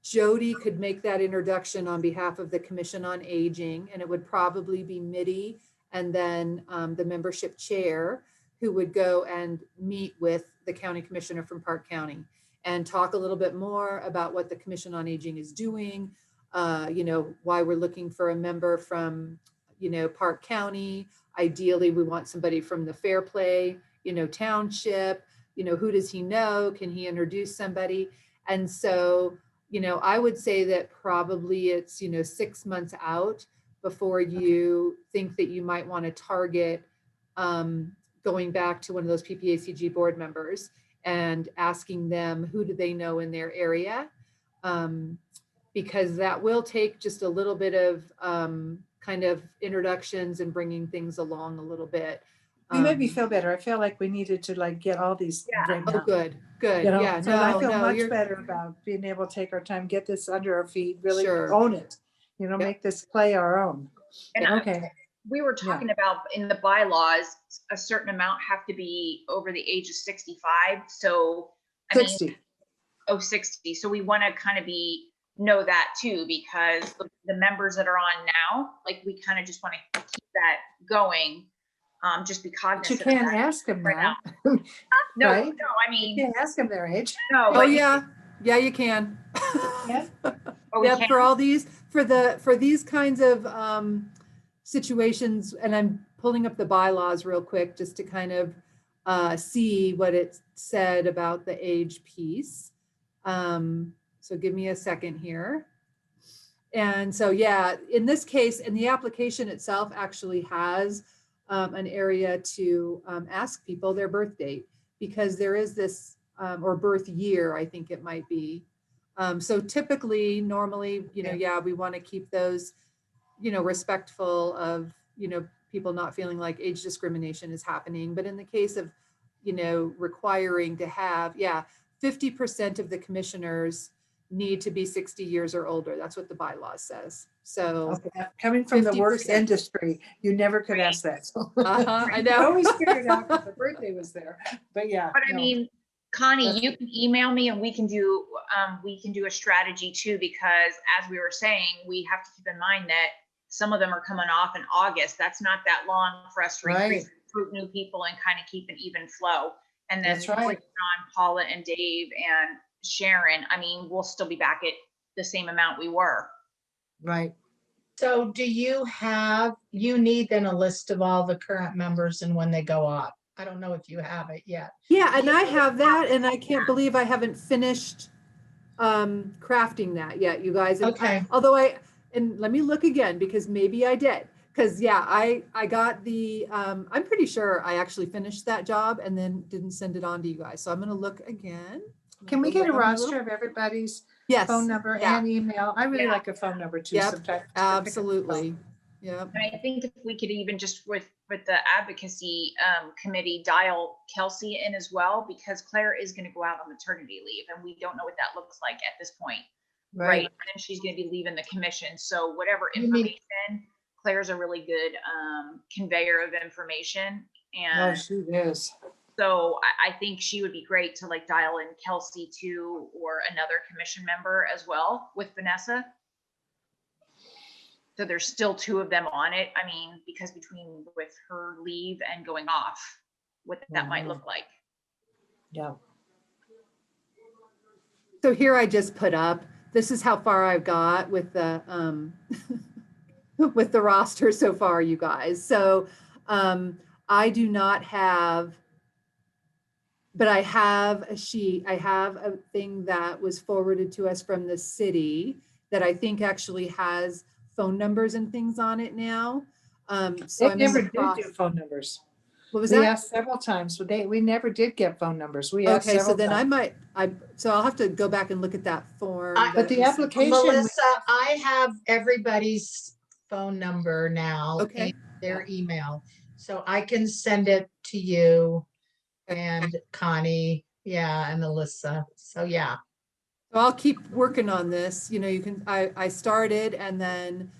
Jody could make that introduction on behalf of the Commission on Aging, and it would probably be Mitty and then the membership chair, who would go and meet with the county commissioner from Park County and talk a little bit more about what the Commission on Aging is doing, why we're looking for a member from, Park County. Ideally, we want somebody from the Fairplay, township, who does he know? Can he introduce somebody? And so, I would say that probably it's, 6 months out before you think that you might want to target going back to one of those PPACG board members and asking them, who do they know in their area? Because that will take just a little bit of kind of introductions and bringing things along a little bit. You made me feel better. I feel like we needed to like get all these. written Oh, out, good. Yeah, so I feel no, much you're better about being able to take our time, get this under our feet, really Sure. own it. Yep. Make this play our own. And Okay. we were talking about in the bylaws, a certain amount have to be over the age of 65. So, 60. 60. So we want to kind of know that too, because the members that are on now, like we kind of just want to keep that going. Just be But cognizant. you can't of that ask them right that. now. No, right? no, I mean, You can't ask them their age. no. Oh, but- yeah, you can. Yeah. Oh, we Yeah, can? for all these, for these kinds of situations, and I'm pulling up the bylaws real quick just to kind of see what it said about the age piece. So give me a second here. And so, yeah, in this case, and the application itself actually has an area to ask people their birth date, because there is this, or birth year, I think it might be. So typically, normally, yeah, we want to keep those, respectful of, people not feeling like age discrimination is happening. But in the case of, requiring to have, 50% of the commissioners need to be 60 years or older. That's what the bylaw says. So, Okay. Coming from the work 50%. industry, you never could ask that. So I I know. always figured out that the birthday was there. But yeah. But I no. mean, Connie, you can email me and we can do a strategy too, because as we were saying, we have to keep in mind that some of them are coming off in August. That's not that long for us to recruit new people and kind of keep an even flow. And then That's right. bringing on Paula and Dave and Sharon, I mean, we'll still be back at the same amount we were. Right. So do you need then a list of all the current members and when they go off? I don't know if you have it yet. yeah, and I have that, and I can't believe I haven't finished crafting that yet, you guys. And Okay. although and let me look again, because maybe I did. Because I got the, I'm pretty sure I actually finished that job and then didn't send it on to you guys. So I'm going to look again. Can we get a Look on the roster of everybody's Yes. phone number Yeah. and email? I really Yeah. like a phone number too. Yep, Sometimes. Absolutely. Yeah. And I think if we could even just with the advocacy committee dial Kelsey in as well, because Claire is going to go out on maternity leave and we don't know what that looks like at this point. Right. And then she's going to be leaving the commission. So whatever You mean- information, Claire's a really good conveyor of information. Oh, And she is. so I think she would be great to like dial in Kelsey too, or another commission member as well with Vanessa. So there's still two of them on it. I mean, because with her leave and going off, what that might look like. Yeah. So here I just put up, this is how far I've got with the, with the roster so far, you guys. So I do not have, but I have a sheet. I have a thing that was forwarded to us from the city that I think actually has phone numbers and things on it now. So They I'm in never the did do process. phone numbers. What was We that? asked several times, but we never did get phone numbers. We asked Okay, so several then times. so I'll have to go back and look at that form. But the was- application. Melissa, I have everybody's phone number now. Okay. And their email, so I can send it to you and Connie, and Melissa. So yeah. So I'll keep working on this. You know, I started and then,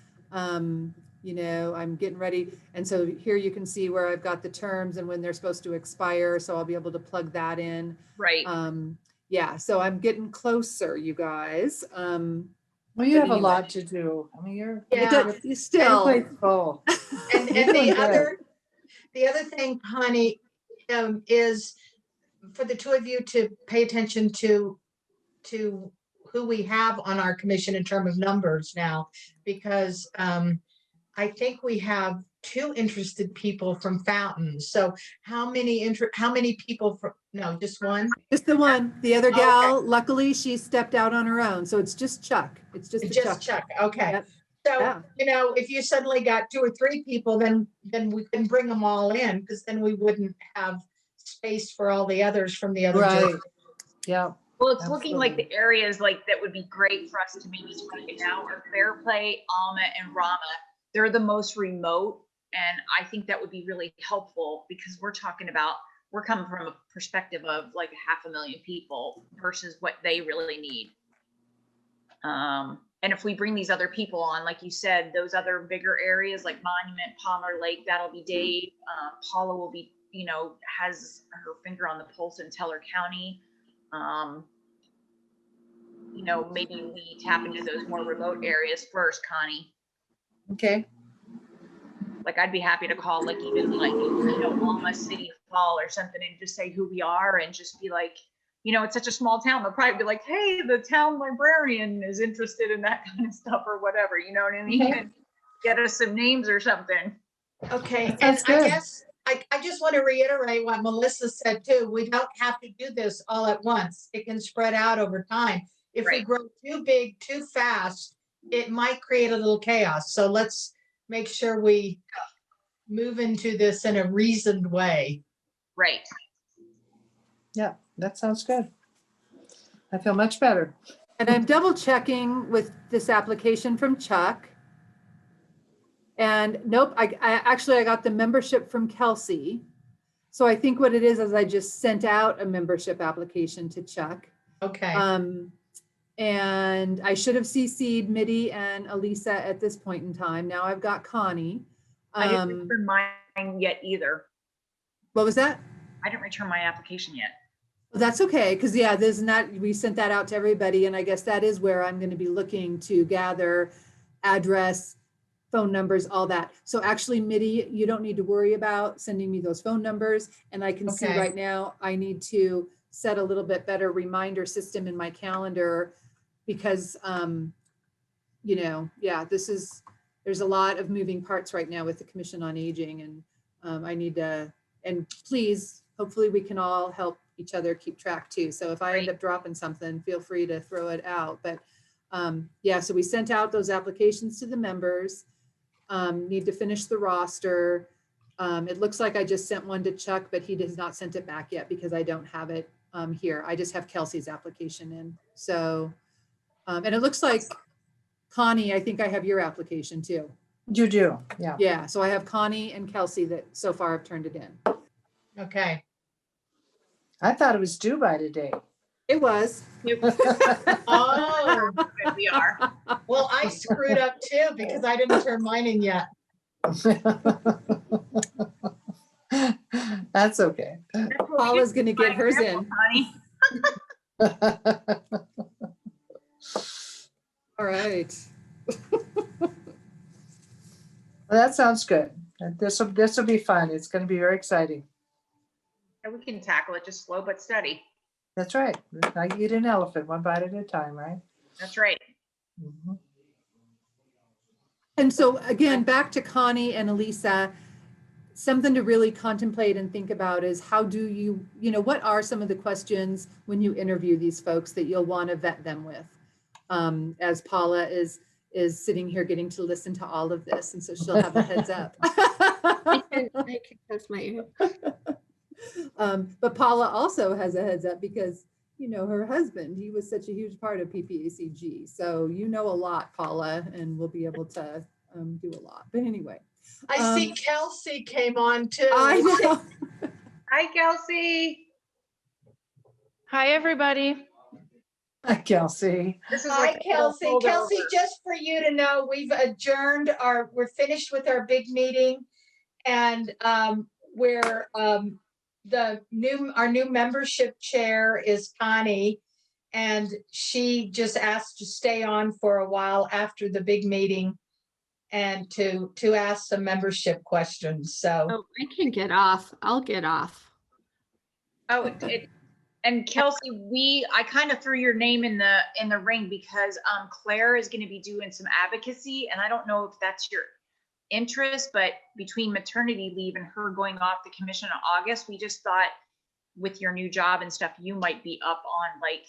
you know, I'm getting ready. And so here you can see where I've got the terms and when they're supposed to expire. So I'll be able to plug that in. Right. Yeah, so I'm getting closer, you guys. Well, you But have a anyway. lot to do. I mean, Yeah. You still. your plate's full. And You're doing the other thing, Connie, is for the two of you to pay attention to who we have on our commission in terms of numbers now, because I think we have 2 interested people from Fountain. So how many people from, no, just one? Just the one. The other Okay. gal, luckily, she stepped out on her own. So it's just Chuck. It's just the Just Chuck, okay. Yep. So, Yeah. you know, if you suddenly got 2 or 3 people, then we couldn't bring them all in, because then we wouldn't have space for all the others from the other. Right. jurisdictions. Yeah. Well, it's looking like the areas like that would be great for us to maybe target now are Fairplay, Alma, and Rama. They're the most remote, and I think that would be really helpful because we're coming from a perspective of like 500,000 people versus what they really need. And if we bring these other people on, like you said, those other bigger areas like Monument, Palmer Lake, that'll be Dave. Paula will be, you know, has her finger on the pulse in Teller County. You know, maybe we tap into those more remote areas first, Connie. Okay. Like I'd be happy to call like even like, you know, Alma City Hall or something and just say who we are and just be like, you know, it's such a small town. They'll probably be like, hey, the town librarian is interested in that kind of stuff or whatever, you know what I mean? Okay. And get us some names or something. Okay, and That's I good. guess, I just want to reiterate what Melissa said too. We don't have to do this all at once. It can spread out over time. If we Right. grow too big, too fast, it might create a little chaos. So let's make sure we move into this in a reasoned way. Right. Yeah, that sounds good. I feel much better. And I'm double checking with this application from Chuck. And nope, I got the membership from Kelsey. So I think what it is I just sent out a membership application to Chuck. Okay, And I should have CC'd Mitty and Elisa at this point in time. Now I've got Connie. I didn't return mine yet either. What was that? I didn't return my application yet. Well, that's okay, because yeah, we sent that out to everybody, and I guess that is where I'm going to be looking to gather address, phone numbers, all that. So actually, Mitty, you don't need to worry about sending me those phone numbers. And I can see Okay. right now, I need to set a little bit better reminder system in my calendar because, you know, yeah, there's a lot of moving parts right now with the Commission on Aging, and I need to, and please, hopefully we can all help each other keep track too. So if I end up dropping something, feel free to throw it out. But yeah, so we sent out those applications to the members. Need to finish the roster. It looks like I just sent one to Chuck, but he has not sent it back yet because I don't have it here. I just have Kelsey's application in. So, and it looks like Connie, I think I have your application too. You do, yeah. Yeah, so I have Connie and Kelsey that so far have turned it in. okay. I thought it was due by today. It was. Oh, Good we are. well, I screwed up too because I didn't turn mine in yet. That's okay. Paula's gonna get hers in. Connie. All right. Well, that sounds good. This will be fun. It's going to be very exciting. And we can tackle it just slow but steady. That's right. I eat an elephant one bite at a time, right? That's right. Mhm. And so again, back to Connie and Elisa, something to really contemplate and think about is how do you know, what are some of the questions when you interview these folks that you'll want to vet them with? As Paula is sitting here getting to listen to all of this, and so she'll have a heads up. I can touch my ear. But Paula also has a heads up because, you know, her husband, he was such a huge part of PPACG. So you know a lot, Paula, and we'll be able to do a lot. But anyway. I see Kelsey came on too. I know. Hi, Kelsey. Hi, everybody. Hi, Kelsey. This is Hi, like a little Kelsey. Kelsey, holdover. just for you to know, we've adjourned we're finished with our big meeting. And our new membership chair is Connie. And she just asked to stay on for a while after the big meeting and to ask some membership questions. So, Oh, I can get off. I'll get off. Oh, and Kelsey, I kind of threw your name in the ring because Claire is going to be doing some advocacy, and I don't know if that's your interest, but between maternity leave and her going off the commission in August, we just thought with your new job and stuff, you might be up on like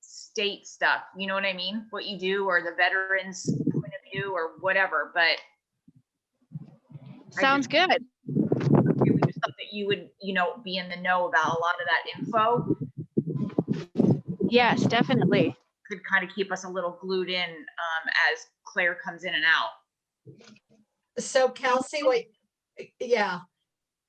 state stuff. You know what I mean? What you do, or the veterans point of view, or whatever. But Sounds good. we just thought that you would, be in the know about a lot of that info. Yes, definitely. Could kind of keep us a little glued in as Claire comes in and out. so Kelsey, yeah.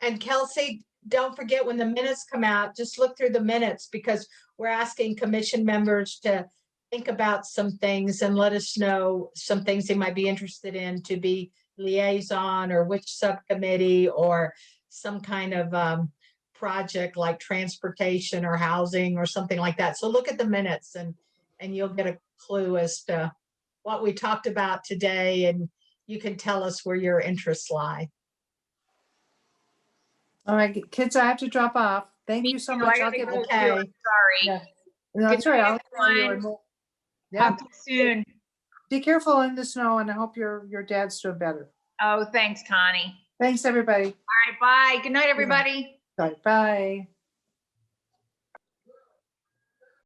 And Kelsey, don't forget when the minutes come out, just look through the minutes because we're asking commission members to think about some things and let us know some things they might be interested in to be liaison or which subcommittee or some kind of project like transportation or housing or something like that. So look at the minutes and you'll get a clue as to what we talked about today, and you can tell us where your interests lie. All right, kids, I have to drop off. Thank Me you so too. much. I I'll gotta get, go too. okay. I'm sorry. yeah. No, that's Good right. night, I'll call you everyone. and yeah, Talk to you soon. be careful in the snow and I hope your dad's doing better. Oh, thanks, Connie. Thanks, everybody. All right, bye. Good night, everybody. Bye. Bye.